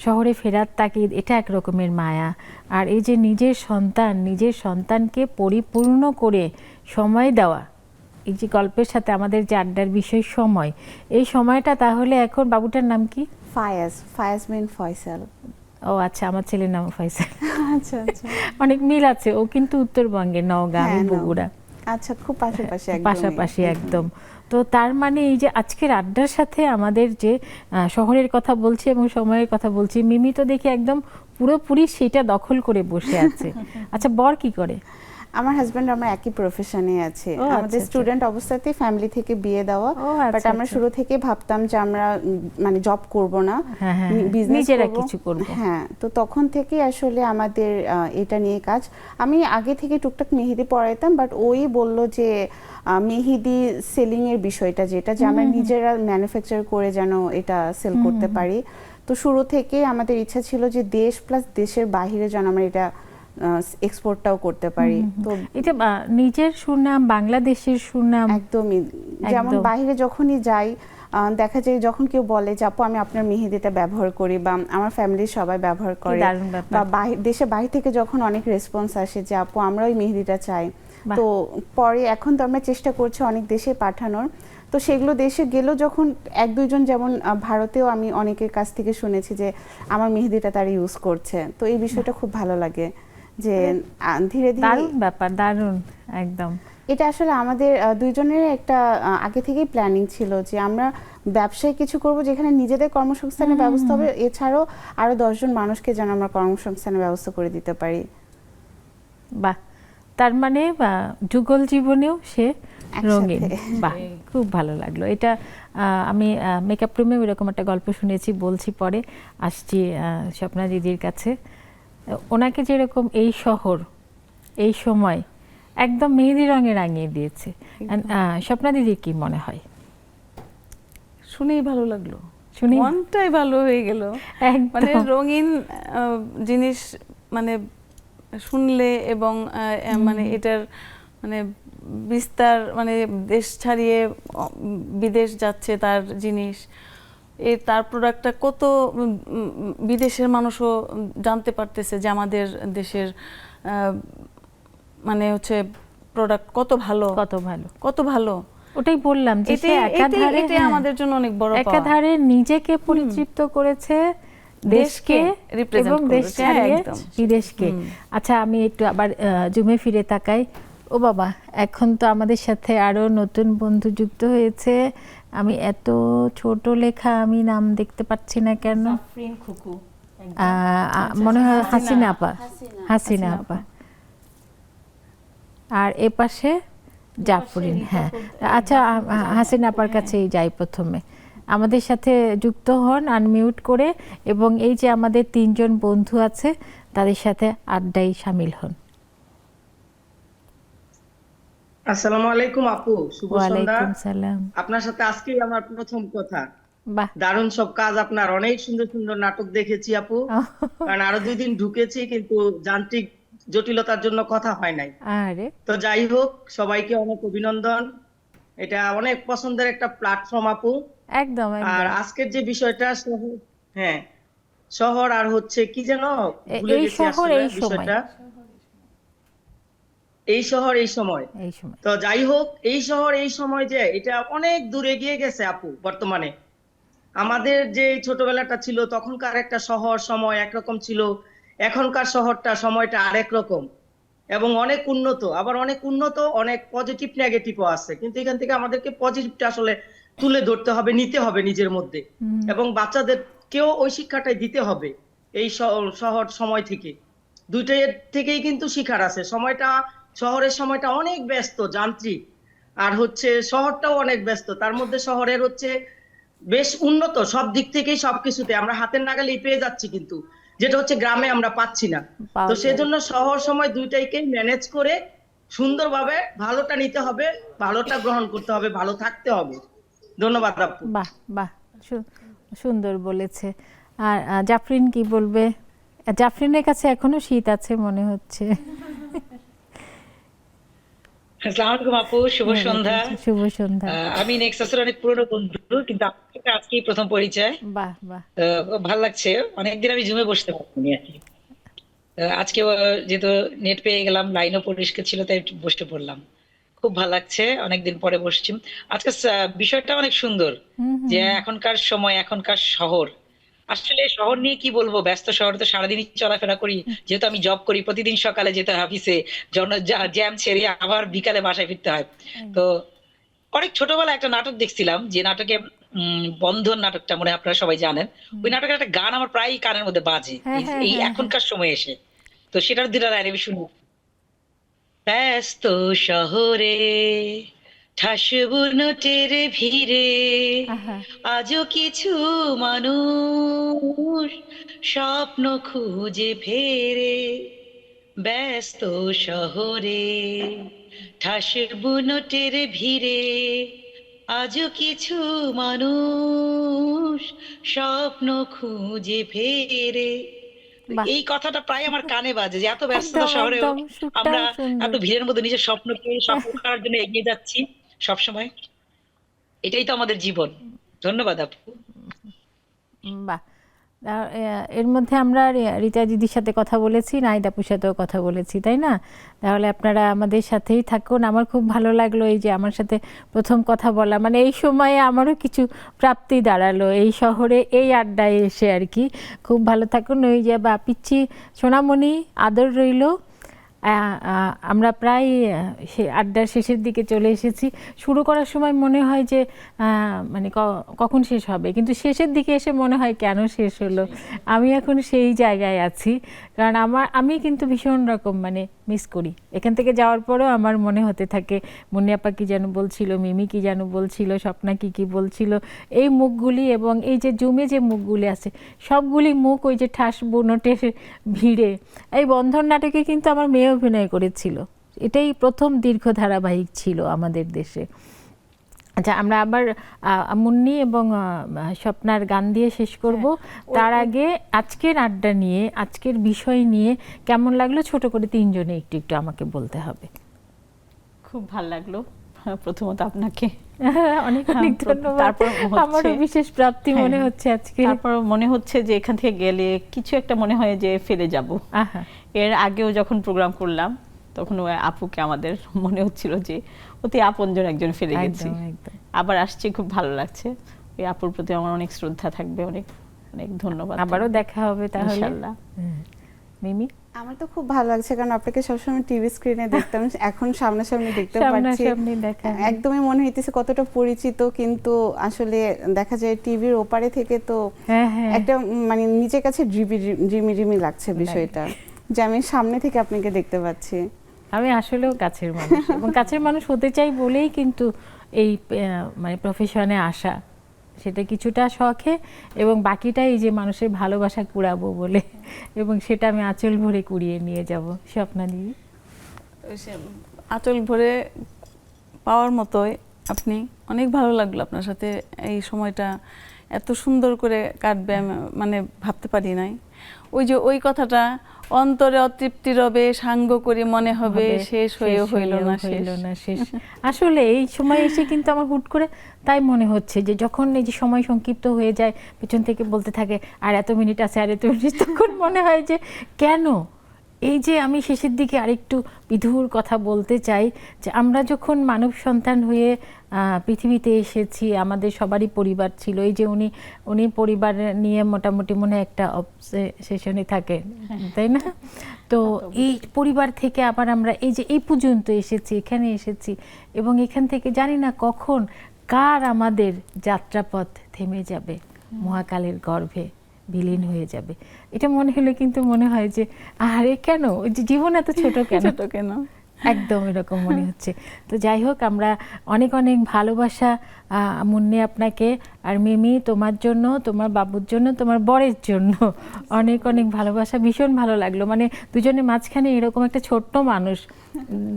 শহরে ফেরার তাগিদ, এটা এক রকমের মায়া, আর এই যে নিজের সন্তানকে পরিপূর্ণ করে সময় দেওয়া, এই যে গল্পের সাথে আমাদের যে আড্ডার বিষয় সময়, এই সময়টা তাহলে এখন বাবুটার নাম কি? ফায়াজ বিন ফয়সাল। ও আচ্ছা, আমার ছেলের নাম ফয়সাল। আচ্ছা আচ্ছা, অনেক মিল আছে। ও কিন্তু উত্তরবঙ্গের, নওগাঁ, আমি বগুড়া। আচ্ছা, খুব পাশাপাশি একদম। তো তার মানে এই যে আজকের আড্ডার সাথে আমাদের যে শহরের কথা বলছি এবং সময়ের কথা বলছি, মিমি তো দেখি একদম পুরোপুরি সেটা দখল করে বসে আছে। আচ্ছা, বর কি করে? আমার হাজব্যান্ড আমরা একই প্রফেশনে আছি। ও, আচ্ছা, আমাদের আচ্ছা। স্টুডেন্ট অবস্থাতেই ফ্যামিলি থেকে বিয়ে দেওয়া, ও, আচ্ছা, বাট আমরা আচ্ছা। শুরু থেকে ভাবতাম যে আমরা মানে জব করব না, হ্যাঁ, হ্যাঁ, হ্যাঁ, বিজনেস নিজেরা করব। কিছু করব। হ্যাঁ, তো তখন থেকে আসলে আমাদের এটা নিয়ে কাজ। আমি আগে থেকে টুকটাক মেহেদি পড়াইতাম, বাট ওই বলল যে মেহেদি সেলিং এর বিষয়টা, যেটা যে আমরা নিজেরা ম্যানুফ্যাকচার করে যেন এটা সেল করতে পারি। তো শুরু থেকে আমাদের ইচ্ছা ছিল যে দেশ প্লাস দেশের বাইরে যেন আমরা এটা এক্সপোর্টটাও করতে পারি। তো এটা নিজের সুনাম, বাংলাদেশের সুনাম। একদমই, যেমন একদম। বাইরে যখনই যাই দেখা যায় যখন কেউ বলে যে আপু আমি আপনার মেহেদিটা ব্যবহার করি, বা আমার ফ্যামিলির সবাই ব্যবহার করে, দারুণ ব্যাপার। বা দেশের বাইরে থেকে যখন অনেক রেসপন্স আসে যে আপু আমরা ওই মেহেদিটা চাই। বাহ। তো পরে এখন তো আমরা চেষ্টা করছি অনেক দেশে পাঠানোর। তো সেগুলো দেশে গেলেও যখন এক দুইজন, যেমন ভারতেও আমি অনেকের কাছ থেকে শুনেছি যে আমার মেহেদিটা তারা ইউজ করছে। তো এই বিষয়টা খুব ভালো লাগে যে ধীরে ধীরে দারুণ ব্যাপার, দারুণ একদম। এটা আসলে আমাদের দুইজনের একটা আগে থেকেই প্ল্যানিং ছিল যে আমরা ব্যবসায় কিছু করব যেখানে নিজেদের কর্মসংস্থানের ব্যবস্থা হবে, এছাড়াও আরো 10 জন মানুষকে যেন আমরা কর্মসংস্থানের ব্যবস্থা করে দিতে পারি। বাহ, তার মানে যুগল জীবনেও সে রঙিন। বাহ, খুব ভালো লাগলো এটা। আমি মেকআপ রুমে এরকম একটা গল্প শুনেছি, বলছি পরে। আসছি স্বপ্না দিদির কাছে। ওনাকে যেরকম এই শহর এই সময় একদম মেহেদি রঙে রাঙিয়ে দিয়েছে, স্বপ্না দিদির কি মনে হয়? শুনেই ভালো লাগলো, শুনেই মনটাই ভালো হয়ে গেল। একদম। মানে রঙিন জিনিস মানে শুনলে এবং মানে এটার মানে বিস্তার, মানে দেশ ছাড়িয়ে বিদেশ যাচ্ছে তার জিনিস, তার প্রোডাক্টটা কত বিদেশের মানুষও জানতে পারতেছে যে আমাদের দেশের মানে হচ্ছে প্রোডাক্ট কত ভালো, কত ভালো, কত ভালো। ওটাই বললাম যে সে একাধারে, এটা আমাদের জন্য অনেক বড় পাওয়া। একাধারে নিজেকে পরিতৃপ্ত করেছে, দেশকে এবং দেশ ছাড়িয়ে বিদেশকে। আচ্ছা, আমি একটু আবার জুমে ফিরে তাকাই। ও বাবা, এখন তো আমাদের সাথে আরো নতুন বন্ধু যুক্ত হয়েছে। আমি এত ছোট লেখা, আমি নাম দেখতে পাচ্ছি না কেন। মনে হয় হাসিনা আপা, হাসিনা আপা। আর এ পাশে জাফরিন। হ্যাঁ, আচ্ছা, হাসিনা আপার কাছেই যাই প্রথমে। আমাদের সাথে যুক্ত হন আনমিউট করে, এবং এই যে আমাদের 3 জন বন্ধু আছে তাদের সাথে আড্ডায় শামিল হন। আসসালামু আলাইকুম আপু, শুভ সন্ধ্যা। ওয়ালাইকুম সালাম। আপনার সাথে আজকেই আমার প্রথম কথা। বাহ, দারুণ সব কাজ আপনার, অনেক সুন্দর সুন্দর নাটক দেখেছি আপু। কারণ আরো 2 দিন ঢুকেছি, কিন্তু যান্ত্রিক জটিলতার জন্য কথা হয় নাই। আরে তো যাই হোক, সবাইকে অনেক অভিনন্দন। এটা অনেক পছন্দের একটা প্ল্যাটফর্ম আপু। একদম আর একদম। আজকের যে বিষয়টা, হ্যাঁ, শহর আর হচ্ছে কি যেন ভুলে এই গেছি শহর আসলে এই সময়, বিষয়টা। এই শহর এই সময়। এই সময়। তো যাই হোক, এই শহর এই সময় যে এটা অনেক দূরে গিয়ে গেছে আপু। বর্তমানে আমাদের যে ছোটবেলাটা ছিল তখনকার একটা শহর সময় একরকম ছিল, এখনকার শহরটা সময়টা আরেক রকম, এবং অনেক উন্নত, আবার অনেক উন্নত, অনেক পজিটিভ নেগেটিভও আছে। কিন্তু এখান থেকে আমাদেরকে পজিটিভটা আসলে তুলে ধরতে হবে, নিতে হবে নিজের মধ্যে, এবং বাচ্চাদেরকেও ওই শিক্ষাটাই দিতে হবে। এই শহর সময় থেকে, দুইটাই থেকেই কিন্তু শিখার আছে। শহরের সময়টা অনেক ব্যস্ত, যান্ত্রিক, আর হচ্ছে শহরটাও অনেক ব্যস্ত। তার মধ্যে শহরের হচ্ছে বেশ উন্নত সব দিক থেকেই, সবকিছুতে আমরা হাতের নাগালেই পেয়ে যাচ্ছি, কিন্তু যেটা হচ্ছে গ্রামে আমরা পাচ্ছি না। তো সেজন্য শহর সময় দুইটাইকে ম্যানেজ করে সুন্দরভাবে ভালোটা নিতে হবে, ভালোটা গ্রহণ করতে হবে, ভালো থাকতে হবে। ধন্যবাদ আপু। বাহ বাহ, সুন্দর বলেছে। আর জাফরিন কি বলবে? জাফরিনের কাছে এখনো শীত আছে মনে হচ্ছে। আসসালামু আলাইকুম আপু, শুভ সন্ধ্যা। শুভ সন্ধ্যা। আমি নেক্সাসের অনেক পুরনো বন্ধু, কিন্তু আপনার সাথে আজকেই প্রথম পরিচয়। বাহ বাহ, খুব ভালো লাগছে, অনেকদিন আমি জুমে বসতে পারিনি আর কি। আজকে যেহেতু নেট পেয়ে গেলাম, লাইনও পরিষ্কার ছিল, তাই বসতে পড়লাম। খুব ভালো লাগছে, অনেকদিন পরে বসছি। আজকে বিষয়টা অনেক সুন্দর, যে এখনকার সময়, এখনকার শহর। আসলে শহর নিয়ে কি বলবো, ব্যস্ত শহর তো সারাদিনই চলাফেরা করি। যেহেতু আমি জব করি, প্রতিদিন সকালে যেতে হয় অফিসে, জ্যাম ছেড়ে আবার বিকালে বাসায় ফিরতে হয়। তো অনেক ছোটবেলায় একটা নাটক দেখছিলাম, যে নাটকে বন্ধন নাটকটা মনে হয় আপনারা সবাই জানেন। ওই নাটকের একটা গান আমার প্রায় কানের মধ্যে বাজে এই এখনকার সময় এসে। তো সেটার দুটা লাইন আমি শুনি। ব্যস্ত শহরে ঠাস বুনোটের ভিড়ে আজও কিছু মানুষ স্বপ্ন খুঁজে ফেরে। ব্যস্ত শহরে ঠাস বুনোটের ভিড়ে আজও কিছু মানুষ স্বপ্ন খুঁজে ফেরে। এই কথাটা প্রায় আমার কানে বাজে, যে এত ব্যস্ততা শহরেও আমরা এত ভিড়ের মধ্যে নিজের স্বপ্নকে সফল করার জন্য এগিয়ে যাচ্ছি সবসময়। এটাই তো আমাদের জীবন। ধন্যবাদ আপু। বাহ, এর মধ্যে আমরা রিতা দিদির সাথে কথা বলেছি, নাহিদ আপুর সাথেও কথা বলেছি, তাই না? তাহলে আপনারা আমাদের সাথেই থাকুন। আমার খুব ভালো লাগলো এই যে আমার সাথে প্রথম কথা বলা, মানে এই সময়ে আমারও কিছু প্রাপ্তি দাঁড়ালো এই শহরে এই আড্ডায় এসে আর কি। খুব ভালো থাকুন। ওই যে বা পিচ্ছি সোনামণি আদর রইল। আমরা প্রায় সে আড্ডার শেষের দিকে চলে এসেছি। শুরু করার সময় মনে হয় যে মানে কখন শেষ হবে, কিন্তু শেষের দিকে এসে মনে হয় কেন শেষ হলো। আমি এখন সেই জায়গায় আছি, কারণ আমি কিন্তু ভীষণ রকম মানে মিস করি। এখান থেকে যাওয়ার পরেও আমার মনে হতে থাকে মুন্নি আপা কী যেন বলছিল, মিমি কী যেন বলছিল, স্বপ্না কী বলছিল, এই মুখগুলি এবং এই যে জুমে যে মুখগুলি আছে সবগুলি মুখ ওই যে ঠাস বুনোটের ভিড়ে। এই বন্ধন নাটকে কিন্তু আমার মেয়ে অভিনয় করেছিল, এটাই প্রথম দীর্ঘ ধারাবাহিক ছিল আমাদের দেশে। আচ্ছা, আমরা আবার মুন্নি এবং স্বপ্নার গান দিয়ে শেষ করব। তার আগে আজকের আড্ডা নিয়ে, আজকের বিষয় নিয়ে কেমন লাগলো ছোট করে তিনজনে একটু একটু আমাকে বলতে হবে। খুব ভালো লাগলো প্রথমত আপনাকে অনেক অনেক ধন্যবাদ। তারপর আমারও বিশেষ প্রাপ্তি মনে হচ্ছে আজকে। তারপর মনে হচ্ছে যে এখান থেকে গেলে কিছু একটা মনে হয় যে ফেলে যাব। এর আগেও যখন প্রোগ্রাম করলাম তখন ওই আপুকে আমাদের মনে হচ্ছিল যে অতি আপনজন একজন ফেলে গেছি। আবার আসছে, খুব ভালো লাগছে। ওই আপুর প্রতি আমার অনেক শ্রদ্ধা থাকবে, অনেক অনেক ধন্যবাদ। আবারও দেখা হবে তাহলে ইনশাআল্লাহ। মিমি, আমার তো খুব ভালো লাগছে, কারণ আপনাকে সবসময় টিভি স্ক্রিনে দেখতাম, এখন সামনাসামনি দেখতে পাচ্ছি। একদমই মনে হইতেছে কতটা পরিচিত, কিন্তু আসলে দেখা যায় টিভির ওপারে থেকে তো একটা মানে নিজের কাছে ড্রিমি লাগছে বিষয়টা, যে আমি সামনে থেকে আপনাকে দেখতে পাচ্ছি। আমি আসলেও কাছের মানুষ এবং কাছের মানুষ হতে চাই বলেই কিন্তু এই মানে প্রফেশনে আসা। সেটা কিছুটা শখে এবং বাকিটা এই যে মানুষের ভালোবাসা কুড়াবো বলে, এবং সেটা আমি আঁচল ভরে কুড়িয়ে নিয়ে যাব। স্বপ্না দিদি, আঁচল ভরে পাওয়ার মতোই আপনি। অনেক ভালো লাগলো আপনার সাথে এই সময়টা এত সুন্দর করে কাটবে মানে ভাবতে পারি নাই। ওই যে ওই কথাটা, অন্তরে অতৃপ্তি রবে সাঙ্গ করে মনে হবে শেষ হয়েও হইল না শেষ। আসলে এই সময় এসে কিন্তু আমার হুট করে তাই মনে হচ্ছে যে যখন এই যে সময় সংক্ষিপ্ত হয়ে যায়, পেছন থেকে বলতে থাকে আর এত মিনিট আছে, আর এত মিনিট, তখন মনে হয় যে কেন এই যে আমি শেষের দিকে আরেকটু বিধুর কথা বলতে চাই যে আমরা যখন মানব সন্তান হয়ে পৃথিবীতে এসেছি, আমাদের সবারই পরিবার ছিল। এই যে উনি পরিবার নিয়ে মোটামুটি মনে একটা অবসেশনে থাকেন, তাই না? তো এই পরিবার থেকে আবার আমরা এই যে এই পর্যন্ত এসেছি, এখানে এসেছি, এবং এখান থেকে জানি না কখন কার আমাদের যাত্রাপথ থেমে যাবে, মহাকালের গর্ভে বিলীন হয়ে যাবে। এটা মনে হলে কিন্তু মনে হয় যে আরে কেন জীবন এত ছোট কেন একদম এরকম মনে হচ্ছে। তো যাই হোক, আমরা অনেক অনেক ভালোবাসা মুন্নি আপনাকে, আর মিমি তোমার জন্য, তোমার বাবুর জন্য, তোমার বরের জন্য অনেক অনেক ভালোবাসা। ভীষণ ভালো লাগলো, মানে দুজনের মাঝখানে এরকম একটা ছোট্ট মানুষ,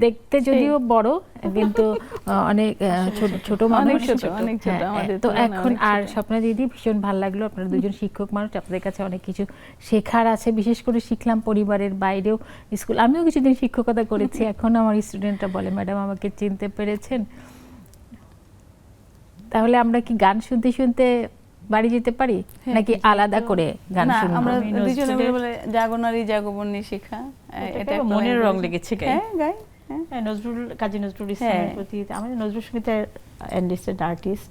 দেখতে যদিও বড় কিন্তু অনেক ছোট মানুষ। তো এখন আর স্বপ্না দিদি, ভীষণ ভালো লাগলো। আপনারা দুজন শিক্ষক মানুষ, আপনাদের কাছে অনেক কিছু শেখার আছে। বিশেষ করে শিখলাম পরিবারের বাইরেও, স্কুল, আমিও কিছুদিন শিক্ষকতা করেছি, এখন আমার স্টুডেন্টরা বলে ম্যাডাম আমাকে চিনতে পেরেছেন। তাহলে আমরা কি গান শুনতে শুনতে বাড়ি যেতে পারি, নাকি আলাদা করে গান শুনবো? আমরা দুজনে বলে জাগনারী জাগবনী শিখা, এটা মনের রং লেগেছে গাই। কাজী নজরুল ইসলামের প্রতি, আমাদের নজরুল সঙ্গীতের এন্ডলিস্টেড আর্টিস্ট,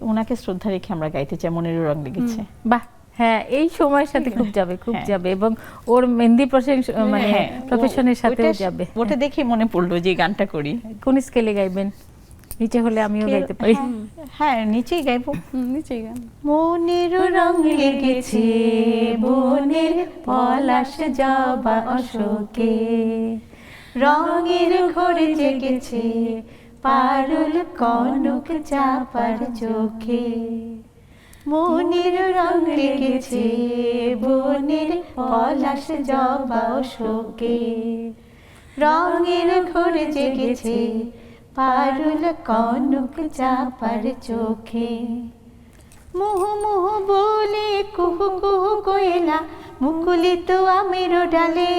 ওনাকে শ্রদ্ধা রেখে আমরা গাইতে চাই, মনের রং লেগেছে। বাহ, হ্যাঁ, এই সময়ের সাথে খুব যাবে এবং ওর মেহেন্দি প্রফেশনের সাথে যাবে। ওটা দেখে মনে পড়লো যে গানটা করি। কোন স্কেলে গাইবেন? নিচে হলে আমিও গাইতে পারি। হ্যাঁ নিচেই গাইবো। নিচেই গান। মনের রং লেগেছে বনের পলাশ জবা অশোকে, রঙের ঘোর জেগেছে পারুল কনক চাপার চোখে। মনের রং লেগেছে বনের পলাশ জবা অশোকে, রঙের ঘোর জেগেছে পারুল কনক চাপার চোখে। মুহ মুহ বলে কুহু কুহু কোয়েলা মুকুলিত আমের ডালে,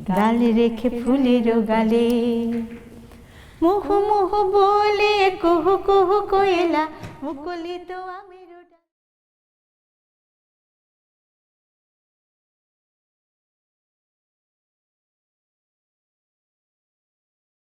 ডাল রেখে ফুলের গালে। মুহ মুহ বলে কুহু কুহু কোয়েলা মুকুলিত আমের